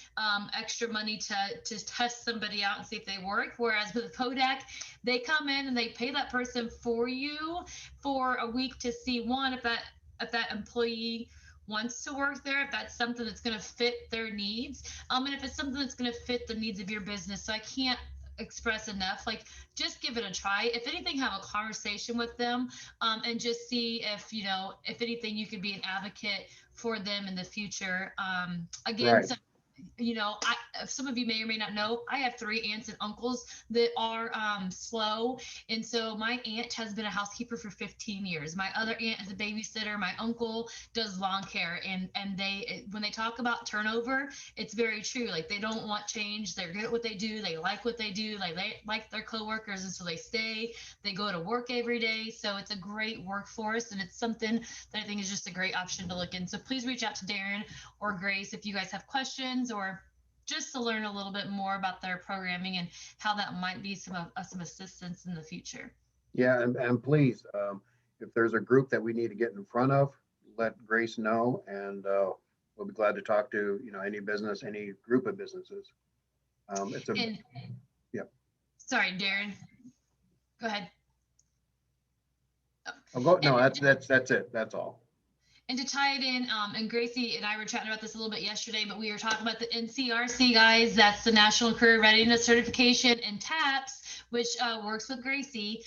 extra money to test somebody out and see if they work. Whereas with VODAC, they come in and they pay that person for you for a week to see if that employee wants to work there, if that's something that's going to fit their needs, and if it's something that's going to fit the needs of your business. So I can't express enough, like just give it a try. If anything, have a conversation with them and just see if if anything you could be an advocate for them in the future. Again, right. So, some of you may or may not know, I have 3 aunts and uncles that are slow. And so my aunt has been a housekeeper for 15 years. My other aunt is a babysitter. My uncle does lawn care. And when they talk about turnover, it's very true. Like they don't want change. They're good at what they do. They like what they do. They like their coworkers. And so they stay. They go to work every day. So it's a great workforce. And it's something that I think is just a great option to look in. So please reach out to Darren or Grace if you guys have questions or just to learn a little bit more about their programming and how that might be some assistance in the future. Yeah, and please, if there's a group that we need to get in front of, let Grace know, and we'll be glad to talk to, any business, any group of businesses. It's a, And, yep. Sorry, Darren. Go ahead. I'll go, no, that's it. That's all. And to tie it in, and Gracie and I were chatting about this a little bit yesterday, but we were talking about the NCRC, guys. That's the National Career Readiness Certification, and TAPS, which works with Gracie.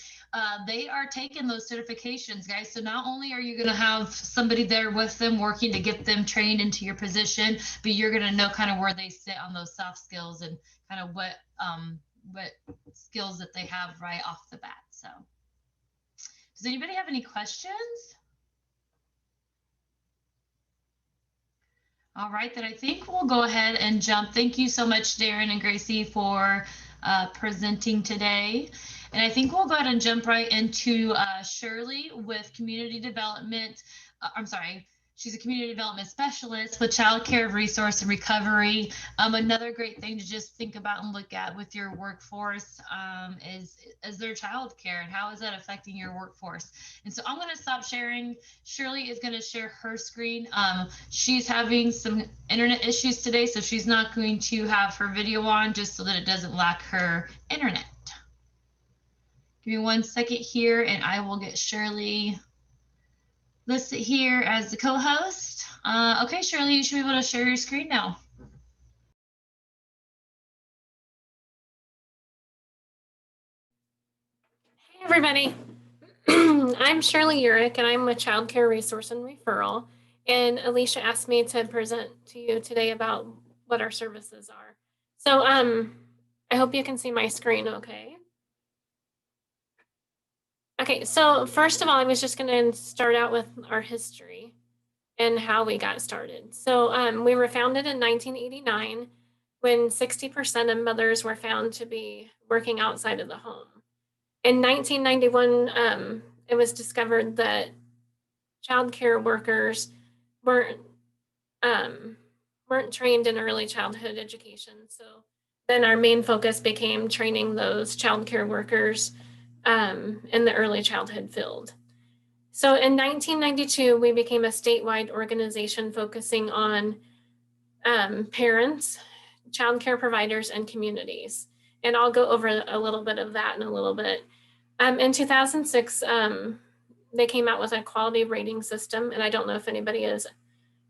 They are taking those certifications, guys. So not only are you going to have somebody there with them working to get them trained into your position, but you're going to know kind of where they sit on those soft skills and kind of what skills that they have right off the bat. So does anybody have any questions? All right, then I think we'll go ahead and jump. Thank you so much, Darren and Gracie, for presenting today. And I think we'll go ahead and jump right into Shirley with community development. I'm sorry, she's a community development specialist with child care resource and recovery. Another great thing to just think about and look at with your workforce is their child care and how is that affecting your workforce. And so I'm going to stop sharing. Shirley is going to share her screen. She's having some internet issues today, so she's not going to have her video on just so that it doesn't lack her internet. Give me 1 second here and I will get Shirley listed here as the co-host. Okay, Shirley, you should be able to share your screen now. Hey, everybody. I'm Shirley Urich, and I'm with Child Care Resource and Referral. And Alicia asked me to present to you today about what our services are. So I hope you can see my screen okay. Okay, so first of all, I was just going to start out with our history and how we got started. So we were founded in 1989 when 60% of mothers were found to be working outside of the home. In 1991, it was discovered that child care workers weren't trained in early childhood education. So then our main focus became training those child care workers in the early childhood field. So in 1992, we became a statewide organization focusing on parents, child care providers, and communities. And I'll go over a little bit of that in a little bit. In 2006, they came out with a quality rating system. And I don't know if anybody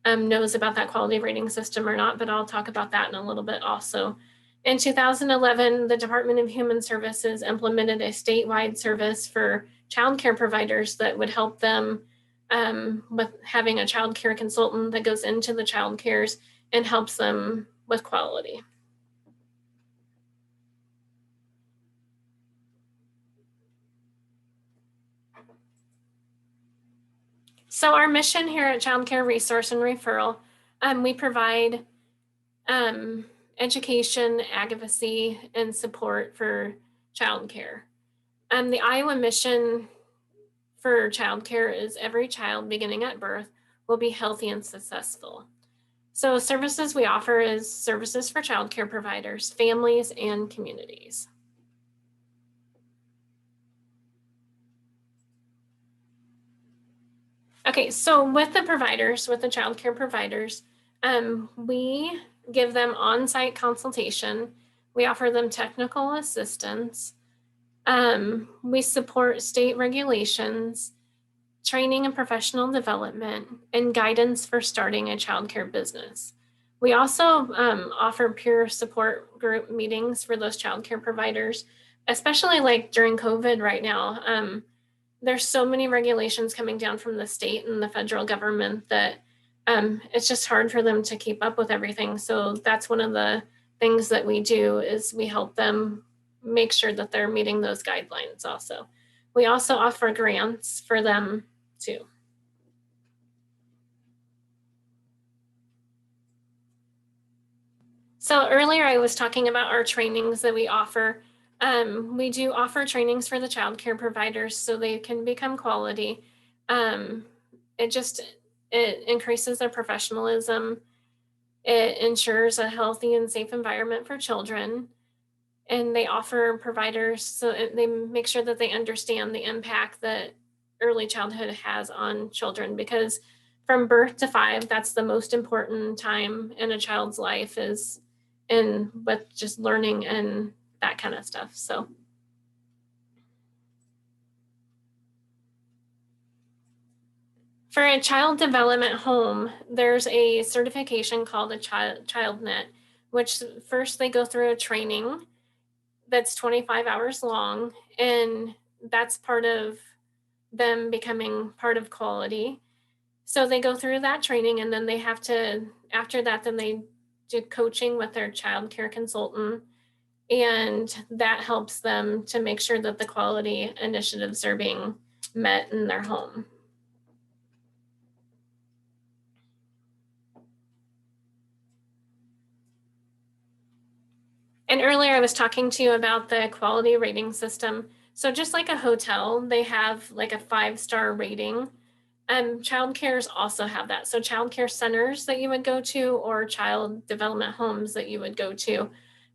knows about that quality rating system or not, but I'll talk about that in a little bit also. In 2011, the Department of Human Services implemented a statewide service for child care providers that would help them with having a child care consultant that goes into the child cares and helps them with quality. So our mission here at Child Care Resource and Referral, we provide education, advocacy, and support for child care. The Iowa mission for child care is every child beginning at birth will be healthy and successful. So services we offer is services for child care providers, families, and communities. Okay, so with the providers, with the child care providers, we give them on-site consultation. We offer them technical assistance. We support state regulations, training and professional development, and guidance for starting a child care business. We also offer peer support group meetings for those child care providers, especially like during COVID right now. There's so many regulations coming down from the state and the federal government that it's just hard for them to keep up with everything. So that's one of the things that we do is we help them make sure that they're meeting those guidelines also. We also offer grants for them too. So earlier I was talking about our trainings that we offer. We do offer trainings for the child care providers so they can become quality. It increases their professionalism. It ensures a healthy and safe environment for children. And they offer providers so they make sure that they understand the impact that early childhood has on children, because from birth to 5, that's the most important time in a child's life, is in with just learning and that kind of stuff. So for a child development home, there's a certification called a ChildNet, which first they go through a training that's 25 hours long, and that's part of them becoming part of quality. So they go through that training, and then they have to, after that, then they do coaching with their child care consultant, and that helps them to make sure that the quality initiatives are being met in their home. And earlier I was talking to you about the quality rating system. So just like a hotel, they have like a 5-star rating. Child cares also have that. So child care centers that you would go to, or child development homes that you would go to,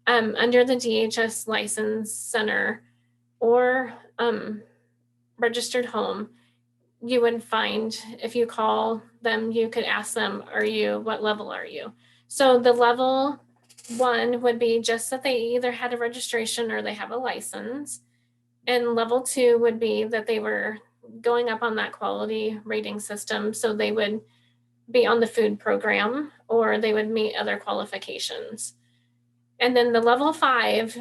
under the DHS license center or registered home, you would find, if you call them, you could ask them, what level are you? So the level 1 would be just that they either had a registration or they have a license. And level 2 would be that they were going up on that quality rating system. So they would be on the food program, or they would meet other qualifications. And then the level 5,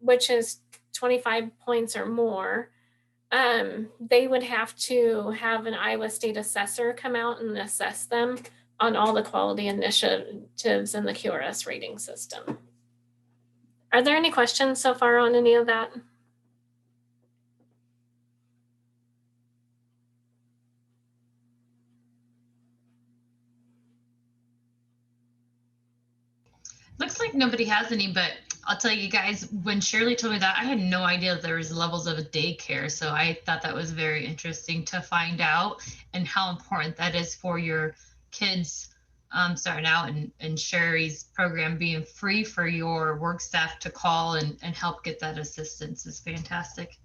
which is 25 points or more, they would have to have an Iowa State assessor come out and assess them on all the quality initiatives in the QRS rating system. Are there any questions so far on any of that? Looks like nobody has any, but I'll tell you guys, when Shirley told me that, I had no idea that there was levels of a daycare. So I thought that was very interesting to find out, and how important that is for your kids starting out, and Sherry's program being free for your work staff to call and help get that assistance is fantastic.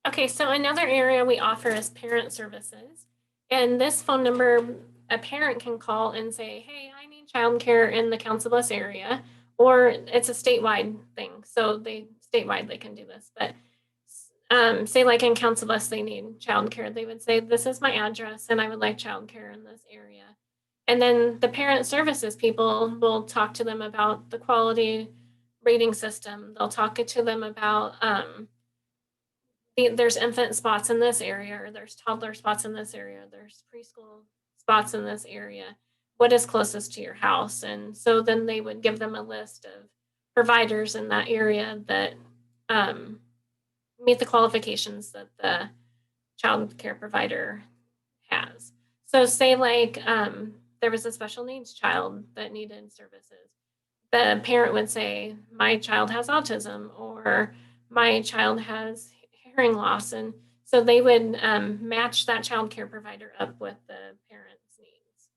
Okay, so another area we offer is parent services. And this phone number, a parent can call and say, hey, I need childcare in the Council Bluffs area, or it's a statewide thing. So statewide they can do this, but say like in Council Bluffs, they need childcare. They would say, this is my address and I would like childcare in this area. And then the parent services people will talk to them about the quality rating system. They'll talk to them about, there's infant spots in this area, or there's toddler spots in this area, there's preschool spots in this area. What is closest to your house? And so then they would give them a list of providers in that area that meet the qualifications that the child care provider has. So say like there was a special needs child that needed services. The parent would say, my child has autism, or my child has hearing loss. And so they would match that child care provider up with the parent's needs.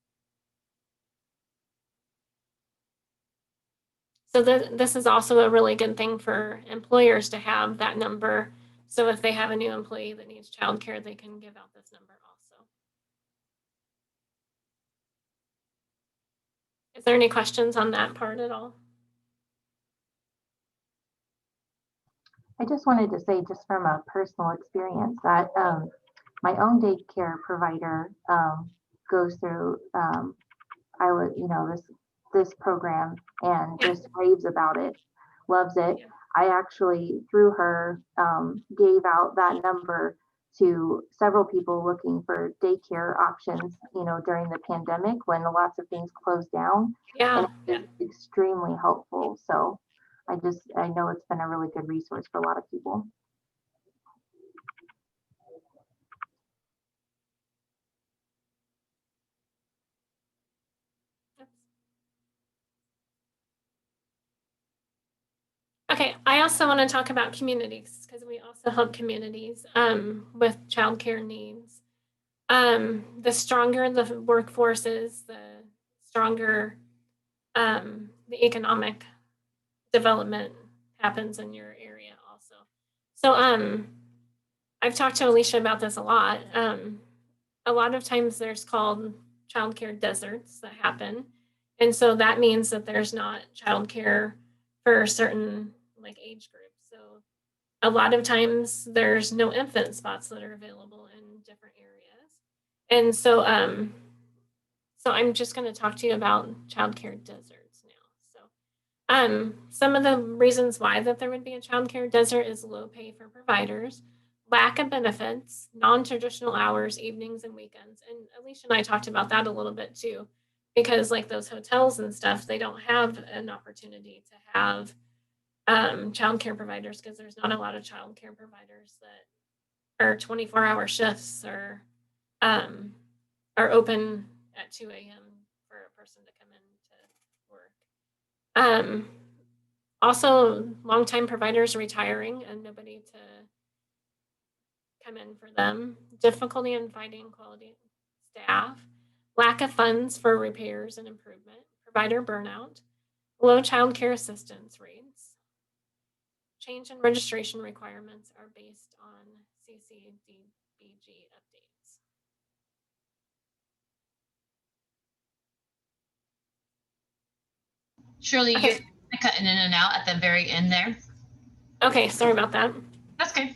So this is also a really good thing for employers to have that number. So if they have a new employee that needs childcare, they can give out this number also. Is there any questions on that part at all? I just wanted to say, just from a personal experience, that my own daycare provider goes through this program and just raves about it, loves it. I actually, through her, gave out that number to several people looking for daycare options, during the pandemic when lots of things closed down. Yeah. And it's extremely helpful. So I know it's been a really good resource for a lot of people. Okay, I also want to talk about communities because we also help communities with childcare needs. The stronger the workforce is, the stronger the economic development happens in your area also. So I've talked to Alicia about this a lot. A lot of times there's called childcare deserts that happen. And so that means that there's not childcare for certain like age groups. So a lot of times there's no infant spots that are available in different areas. And so so I'm just going to talk to you about childcare deserts now. So some of the reasons why that there would be a childcare desert is low pay for providers, lack of benefits, non-traditional hours, evenings and weekends. And Alicia and I talked about that a little bit too, because like those hotels and stuff, they don't have an opportunity to have childcare providers because there's not a lot of childcare providers that are 24-hour shifts or are open at 2 a.m. for a person to come in to work. Also, longtime providers retiring and nobody to come in for them. Difficulty in finding quality staff. Lack of funds for repairs and improvement. Provider burnout. Low child care assistance rates. Change in registration requirements are based on CCDBG updates. Shirley, Okay. you're cutting in and out at the very end there. Okay, sorry about that. That's good.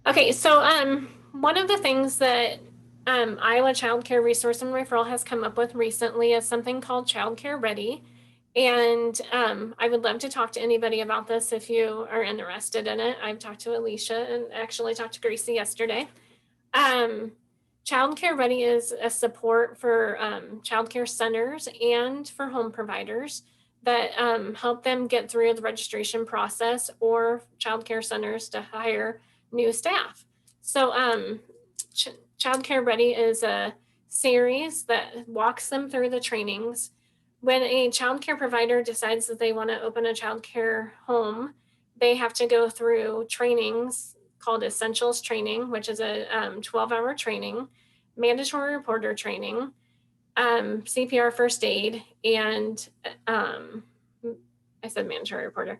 Okay, so one of the things that Iowa Child Care Resource and Referral has come up with recently is something called Child Care Ready. And I would love to talk to anybody about this if you are interested in it. I've talked to Alicia and actually talked to Gracie yesterday. Child Care Ready is a support for child care centers and for home providers that help them get through the registration process or child care centers to hire new staff. So Child Care Ready is a series that walks them through the trainings. When a child care provider decides that they want to open a child care home, they have to go through trainings called Essentials Training, which is a 12-hour training, mandatory reporter training, CPR first aid, and I said mandatory reporter.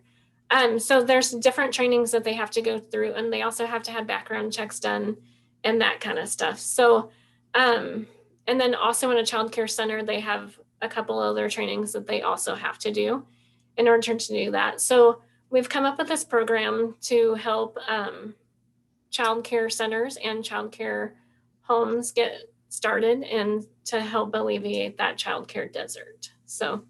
So there's different trainings that they have to go through, and they also have to have background checks done and that kind of stuff. So, and then also in a child care center, they have a couple other trainings that they also have to do in order to do that. So we've come up with this program to help child care centers and child care homes get started and to help alleviate that child care desert. So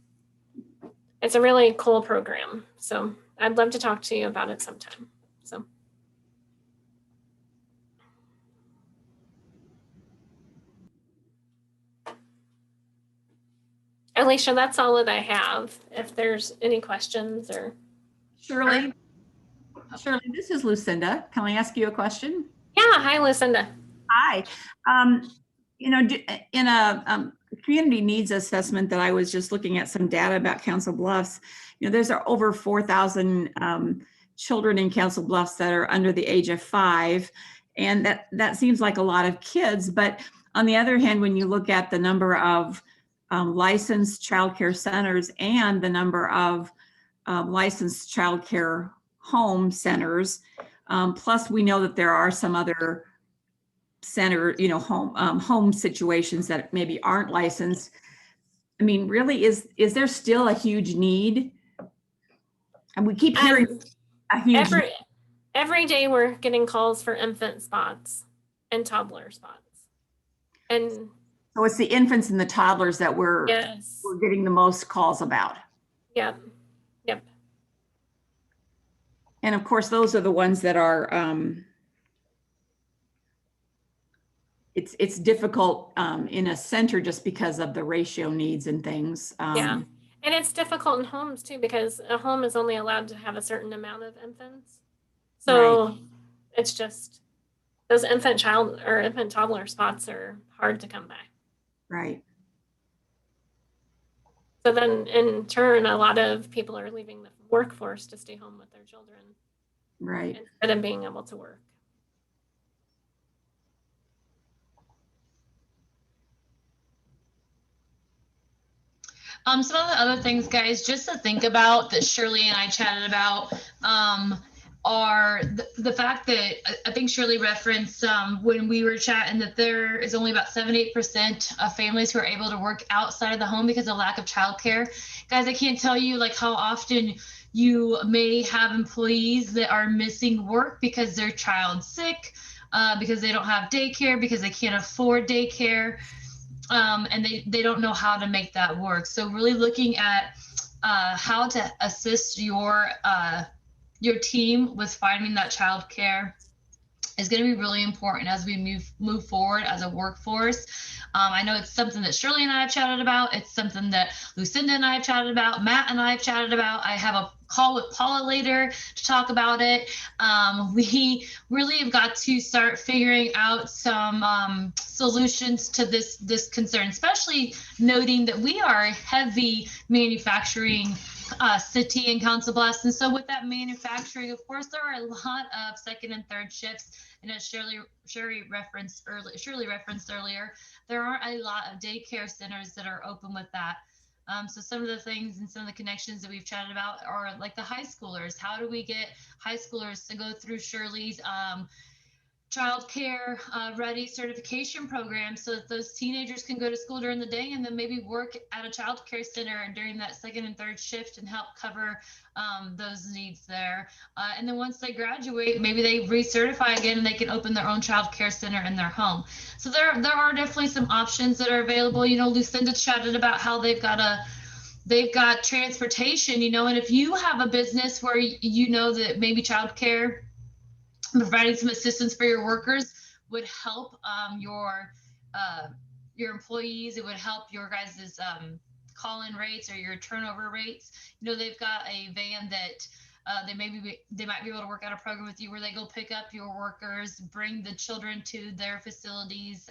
it's a really cool program. So I'd love to talk to you about it sometime. So. Alicia, that's all that I have. If there's any questions or. Shirley, this is Lucinda. Can I ask you a question? Yeah, hi, Lucinda. Hi. In a community needs assessment that I was just looking at some data about Council Bluffs, there's over 4,000 children in Council Bluffs that are under the age of 5. And that seems like a lot of kids. But on the other hand, when you look at the number of licensed child care centers and the number of licensed child care home centers, plus we know that there are some other center, home situations that maybe aren't licensed. I mean, really, is there still a huge need? And we keep hearing a huge every day we're getting calls for infant spots and toddler spots. And so it's the infants and the toddlers that we're getting the most calls about. Yep. And of course, those are the ones that are, it's difficult in a center just because of the ratio needs and things. Yeah, and it's difficult in homes too, because a home is only allowed to have a certain amount of infants. So it's just, those infant toddler spots are hard to come by. Right. So then in turn, a lot of people are leaving the workforce to stay home with their children Right. instead of being able to work. Some of the other things, guys, just to think about that Shirley and I chatted about, are the fact that I think Shirley referenced when we were chatting that there is only about 78% of families who are able to work outside of the home because of lack of childcare. Guys, I can't tell you like how often you may have employees that are missing work because their child's sick, because they don't have daycare, because they can't afford daycare. And they don't know how to make that work. So really looking at how to assist your team with finding that childcare is going to be really important as we move forward as a workforce. I know it's something that Shirley and I have chatted about. It's something that Lucinda and I have chatted about. Matt and I have chatted about. I have a call with Paula later to talk about it. We really have got to start figuring out some solutions to this concern, especially noting that we are a heavy manufacturing city in Council Bluffs. And so with that manufacturing, of course, there are a lot of second and third shifts. And as Shirley referenced earlier, there aren't a lot of daycare centers that are open with that. So some of the things and some of the connections that we've chatted about are like the high schoolers. How do we get high schoolers to go through Shirley's childcare ready certification program so that those teenagers can go to school during the day and then maybe work at a childcare center during that second and third shift and help cover those needs there. And then once they graduate, maybe they recertify again and they can open their own childcare center in their home. So there are definitely some options that are available. You know, Lucinda chatted about how they've got transportation, you know, and if you have a business where you know that maybe childcare, providing some assistance for your workers would help your employees. It would help your guys' call-in rates or your turnover rates. You know, they've got a van that they might be able to work out a program with you where they go pick up your workers, bring the children to their facilities,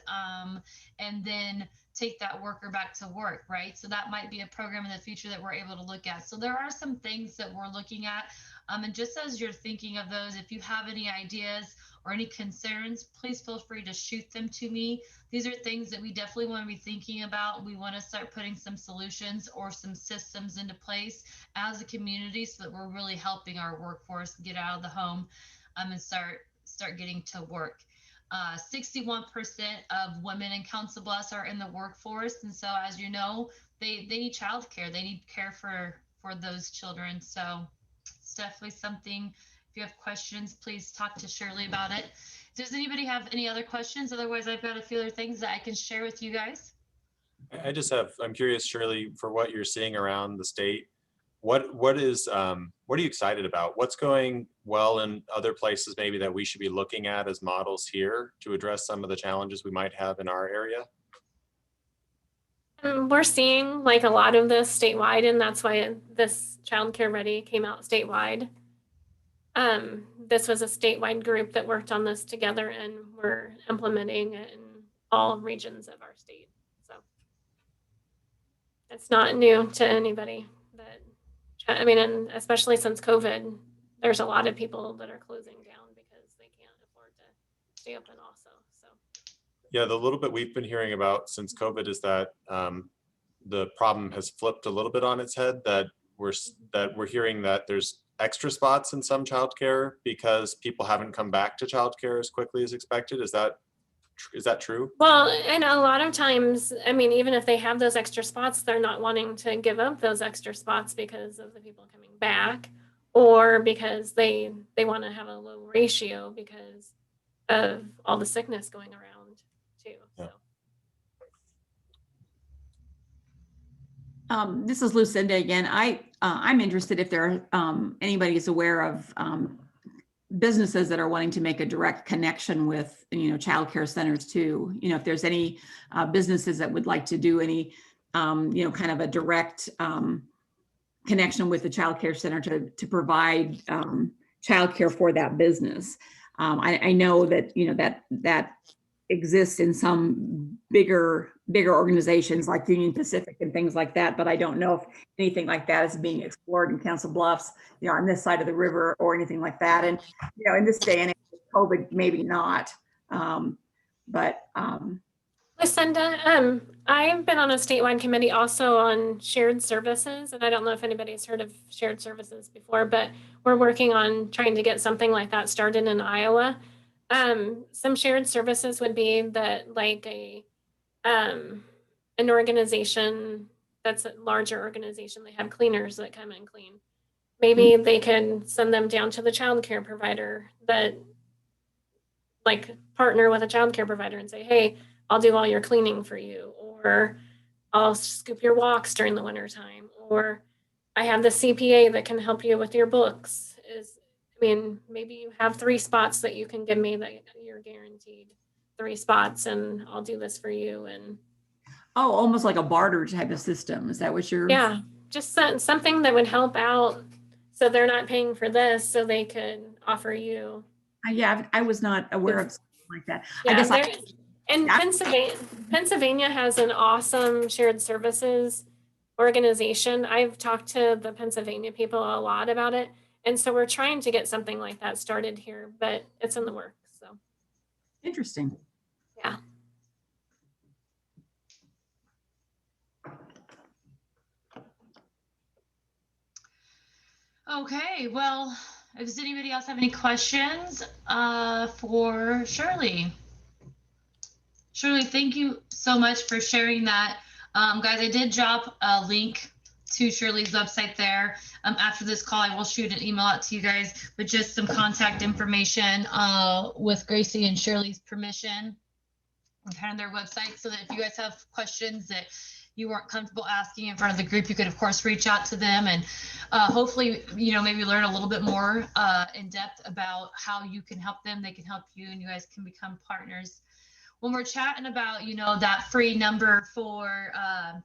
and then take that worker back to work, right? So that might be a program in the future that we're able to look at. So there are some things that we're looking at. And just as you're thinking of those, if you have any ideas or any concerns, please feel free to shoot them to me. These are things that we definitely want to be thinking about. We want to start putting some solutions or some systems into place as a community so that we're really helping our workforce get out of the home and start getting to work. 61% of women in Council Bluffs are in the workforce. And so as you know, they need childcare. They need care for those children. So it's definitely something. If you have questions, please talk to Shirley about it. Does anybody have any other questions? Otherwise, I've got a few other things that I can share with you guys. I'm curious, Shirley, for what you're seeing around the state. What are you excited about? What's going well in other places maybe that we should be looking at as models here to address some of the challenges we might have in our area? We're seeing like a lot of this statewide, and that's why this Child Care Ready came out statewide. This was a statewide group that worked on this together, and we're implementing it in all regions of our state. So it's not new to anybody. I mean, and especially since COVID, there's a lot of people that are closing down because they can't afford to stay open also. So yeah, the little bit we've been hearing about since COVID is that the problem has flipped a little bit on its head, that we're hearing that there's extra spots in some childcare because people haven't come back to childcare as quickly as expected. Is that true? Well, and a lot of times, I mean, even if they have those extra spots, they're not wanting to give up those extra spots because of the people coming back, or because they want to have a low ratio because of all the sickness going around too. Yeah. So. This is Lucinda again. I'm interested if there are anybody is aware of businesses that are wanting to make a direct connection with, child care centers too. If there's any businesses that would like to do any, kind of a direct connection with the child care center to provide child care for that business. I know that, that exists in some bigger bigger organizations like Union Pacific and things like that, but I don't know if anything like that is being explored in Council Bluffs, on this side of the river or anything like that. And, in this day and age, COVID, maybe not. Lucinda, I've been on a statewide committee also on shared services, and I don't know if anybody's heard of shared services before, but we're working on trying to get something like that started in Iowa. Some shared services would be that, like an organization that's a larger organization, they have cleaners that come and clean. Maybe they can send them down to the child care provider that partner with a child care provider and say, hey, I'll do all your cleaning for you, or I'll scoop your walks during the winter time, or I have the CPA that can help you with your books. Maybe you have 3 spots that you can give me that you're guaranteed 3 spots, and I'll do this for you. And almost like a barter type of system. Is that what you're? Yeah, just something that would help out, so they're not paying for this, so they could offer you. Yeah, I was not aware of something like that. Yeah, and Pennsylvania has an awesome shared services organization. I've talked to the Pennsylvania people a lot about it. And so we're trying to get something like that started here, but it's in the works. So interesting. Yeah. Okay, well, does anybody else have any questions for Shirley? Shirley, thank you so much for sharing that. Guys, I did drop a link to Shirley's website there. After this call, I will shoot an email out to you guys with just some contact information with Gracie and Shirley's permission and kind of their website, so that if you guys have questions that you weren't comfortable asking in front of the group, you could of course reach out to them and hopefully, maybe learn a little bit more in depth about how you can help them, they can help you, and you guys can become partners. When we're chatting about, that free number for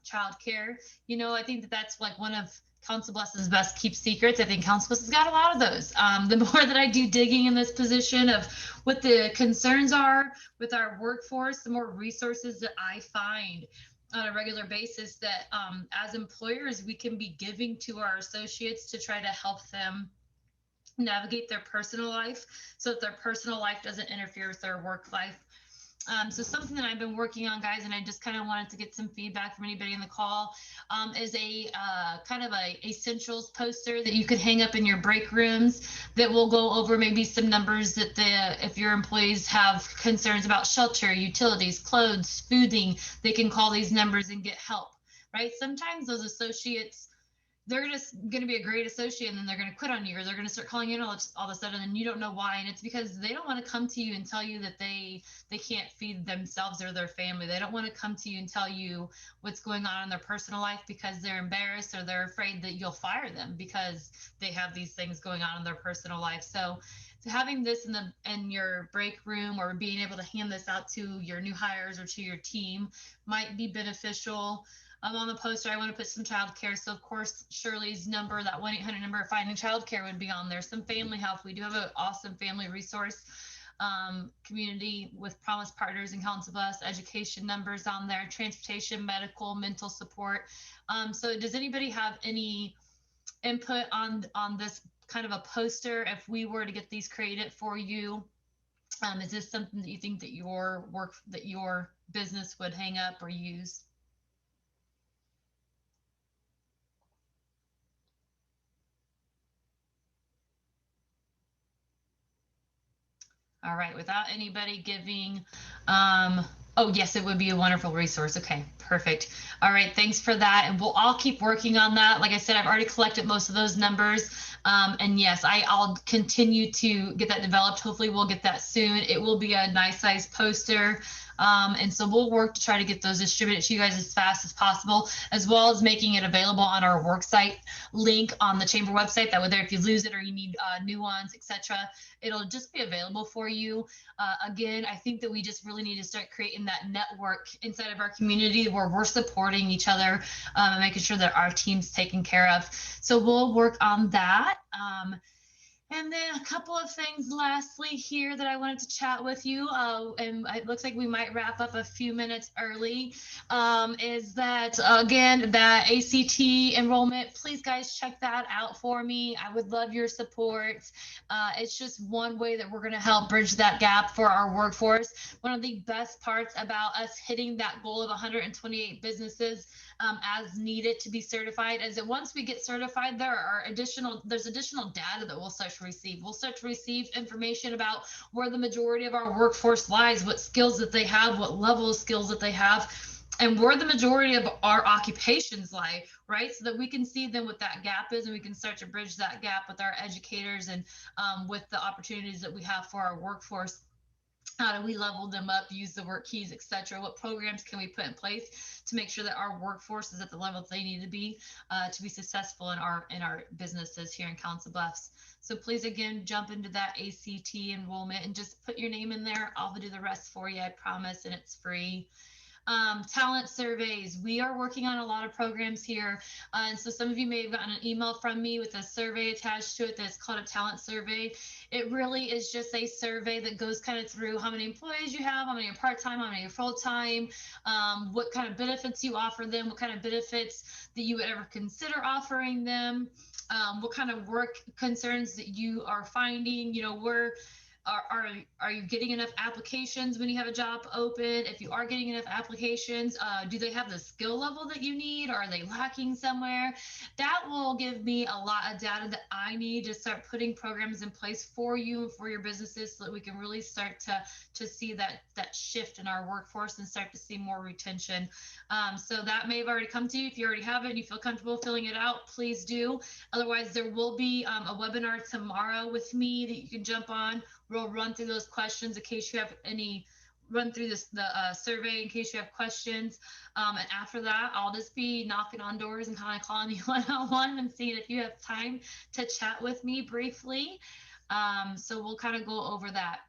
childcare, I think that's like one of Council Bluffs' best keep secrets. I think Council Bluffs has got a lot of those. The more that I do digging in this position of what the concerns are with our workforce, the more resources that I find on a regular basis that as employers, we can be giving to our associates to try to help them navigate their personal life so that their personal life doesn't interfere with their work life. So something that I've been working on, guys, and I just kind of wanted to get some feedback from anybody in the call, is a kind of a essentials poster that you could hang up in your break rooms that will go over maybe some numbers that if your employees have concerns about shelter, utilities, clothes, fooding, they can call these numbers and get help, right? Sometimes those associates, they're just going to be a great associate and then they're going to quit on you, or they're going to start calling in all of a sudden and you don't know why. And it's because they don't want to come to you and tell you that they can't feed themselves or their family. They don't want to come to you and tell you what's going on in their personal life because they're embarrassed or they're afraid that you'll fire them because they have these things going on in their personal life. So having this in your break room or being able to hand this out to your new hires or to your team might be beneficial. On the poster, I want to put some childcare. So of course, Shirley's number, that 1-800 number of finding childcare would be on there. Some family help. We do have an awesome family resource community with Promise Partners and Council Bluffs, education numbers on there, transportation, medical, mental support. So does anybody have any input on this kind of a poster? If we were to get these created for you, is this something that you think that your business would hang up or use? All right, without anybody giving, oh yes, it would be a wonderful resource. Okay, perfect. All right, thanks for that. And I'll keep working on that. Like I said, I've already collected most of those numbers. And yes, I'll continue to get that developed. Hopefully we'll get that soon. It will be a nice size poster. And so we'll work to try to get those distributed to you guys as fast as possible, as well as making it available on our worksite link on the chamber website. That way there, if you lose it or you need new ones, etc., it'll just be available for you. Again, I think that we just really need to start creating that network inside of our community where we're supporting each other and making sure that our team's taken care of. So we'll work on that. And then a couple of things lastly here that I wanted to chat with you, and it looks like we might wrap up a few minutes early, is that, again, that ACT enrollment, please guys check that out for me. I would love your support. It's just one way that we're going to help bridge that gap for our workforce. One of the best parts about us hitting that goal of 128 businesses as needed to be certified is that once we get certified, there's additional data that we'll start to receive. We'll start to receive information about where the majority of our workforce lies, what skills that they have, what level of skills that they have, and where the majority of our occupations lie, right? So that we can see then what that gap is, and we can start to bridge that gap with our educators and with the opportunities that we have for our workforce. How do we level them up, use the work keys, etc.? What programs can we put in place to make sure that our workforce is at the level they need to be successful in our businesses here in Council Bluffs? So please, again, jump into that ACT enrollment and just put your name in there. I'll do the rest for you, I promise, and it's free. Talent surveys. We are working on a lot of programs here. And so some of you may have gotten an email from me with a survey attached to it that's called a talent survey. It really is just a survey that goes kind of through how many employees you have, how many are part-time, how many are full-time, what kind of benefits you offer them, what kind of benefits that you would ever consider offering them, what kind of work concerns that you are finding, you know, are you getting enough applications when you have a job open? If you are getting enough applications, do they have the skill level that you need? Or are they lacking somewhere? That will give me a lot of data that I need to start putting programs in place for you and for your businesses so that we can really start to see that shift in our workforce and start to see more retention. So that may have already come to you. If you already have it and you feel comfortable filling it out, please do. Otherwise, there will be a webinar tomorrow with me that you can jump on. We'll run through those questions in case you have any, run through the survey in case you have questions. And after that, I'll just be knocking on doors and kind of calling you one-on-one and seeing if you have time to chat with me briefly. So we'll kind of go over that.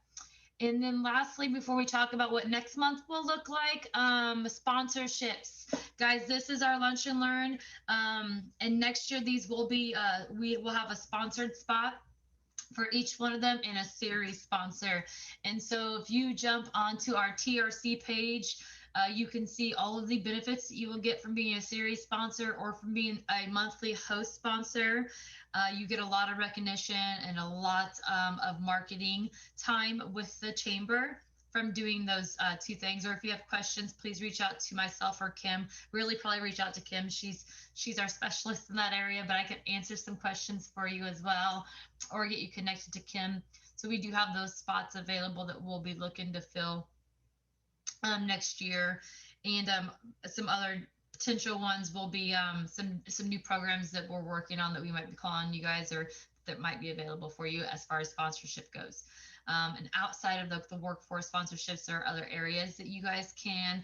And then lastly, before we talk about what next month will look like, sponsorships. Guys, this is our Lunch and Learn. And next year, these will be, we will have a sponsored spot for each one of them in a series sponsor. And so if you jump onto our TRC page, you can see all of the benefits that you will get from being a series sponsor or from being a monthly host sponsor. You get a lot of recognition and a lot of marketing time with the chamber from doing those two things. Or if you have questions, please reach out to myself or Kim. Really probably reach out to Kim. She's our specialist in that area, but I can answer some questions for you as well or get you connected to Kim. So we do have those spots available that we'll be looking to fill next year. And some other potential ones will be some new programs that we're working on that we might be calling you guys or that might be available for you as far as sponsorship goes. And outside of the workforce sponsorships, there are other areas that you guys can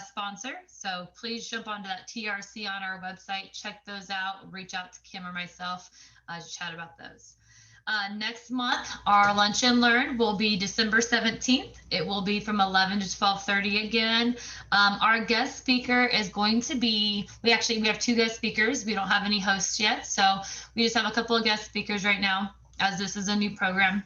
sponsor. So please jump onto that TRC on our website, check those out, reach out to Kim or myself to chat about those. Next month, our Lunch and Learn will be December 17th. It will be from 11 to 12:30 again. Our guest speaker is going to be, we have two guest speakers. We don't have any hosts yet. So we just have a couple of guest speakers right now as this is a new program.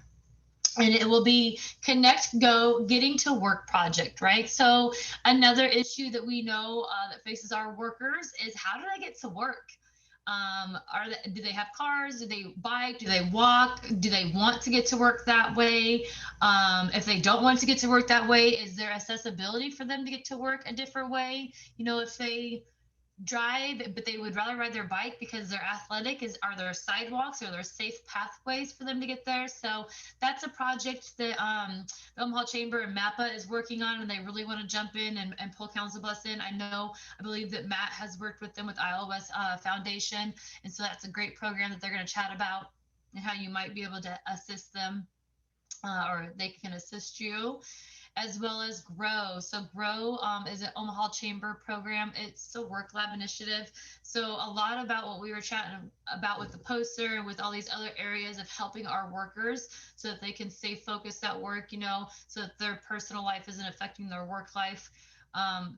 And it will be Connect Go Getting to Work project, right? So another issue that we know that faces our workers is how do they get to work? Do they have cars? Do they bike? Do they walk? Do they want to get to work that way? If they don't want to get to work that way, is there accessibility for them to get to work a different way? You know, if they drive, but they would rather ride their bike because they're athletic, are there sidewalks? Are there safe pathways for them to get there? So that's a project that the Omaha Chamber and MAPA is working on, and they really want to jump in and pull Council Bluffs in. I believe that Matt has worked with them with Iowa West Foundation, and so that's a great program that they're going to chat about and how you might be able to assist them or they can assist you. As well as GROW. So GROW is an Omaha Chamber program. It's a work lab initiative. So a lot about what we were chatting about with the poster and with all these other areas of helping our workers so that they can stay focused at work, you know, so that their personal life isn't affecting their work life.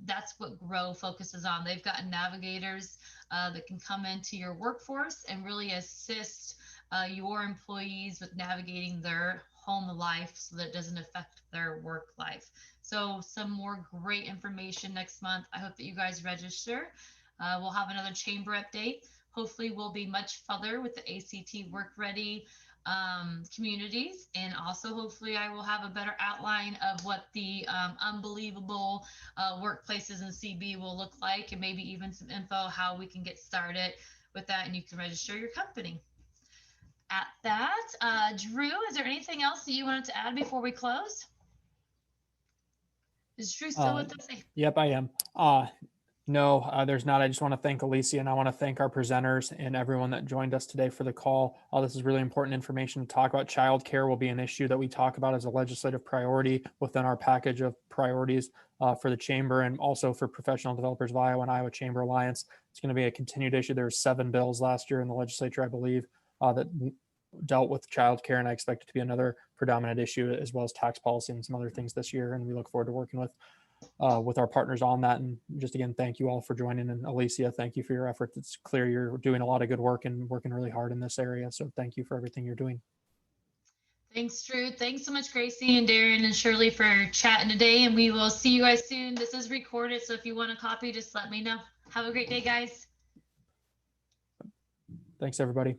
That's what GROW focuses on. They've got navigators that can come into your workforce and really assist your employees with navigating their home life so that it doesn't affect their work life. So some more great information next month. I hope that you guys register. We'll have another chamber update. Hopefully we'll be much further with the ACT Work Ready communities, and also hopefully I will have a better outline of what the unbelievable workplaces in CB will look like, and maybe even some info how we can get started with that, and you can register your company. At that, Drew, is there anything else that you wanted to add before we close? Is Drew still with us? Yep, I am. No, there's not. I just want to thank Alicia, and I want to thank our presenters and everyone that joined us today for the call. This is really important information to talk about. Childcare will be an issue that we talk about as a legislative priority within our package of priorities for the chamber, and also for Professional Developers of Iowa and Iowa Chamber Alliance. It's going to be a continued issue. There were 7 bills last year in the legislature, I believe, that dealt with childcare, and I expect it to be another predominant issue, as well as tax policy and some other things this year. And we look forward to working with our partners on that. And just again, thank you all for joining. And Alicia, thank you for your efforts. It's clear you're doing a lot of good work and working really hard in this area. So thank you for everything you're doing. Thanks, Drew. Thanks so much, Gracie and Darren and Shirley, for chatting today. And we will see you guys soon. This is recorded, so if you want a copy, just let me know. Have a great day, guys. Thanks, everybody.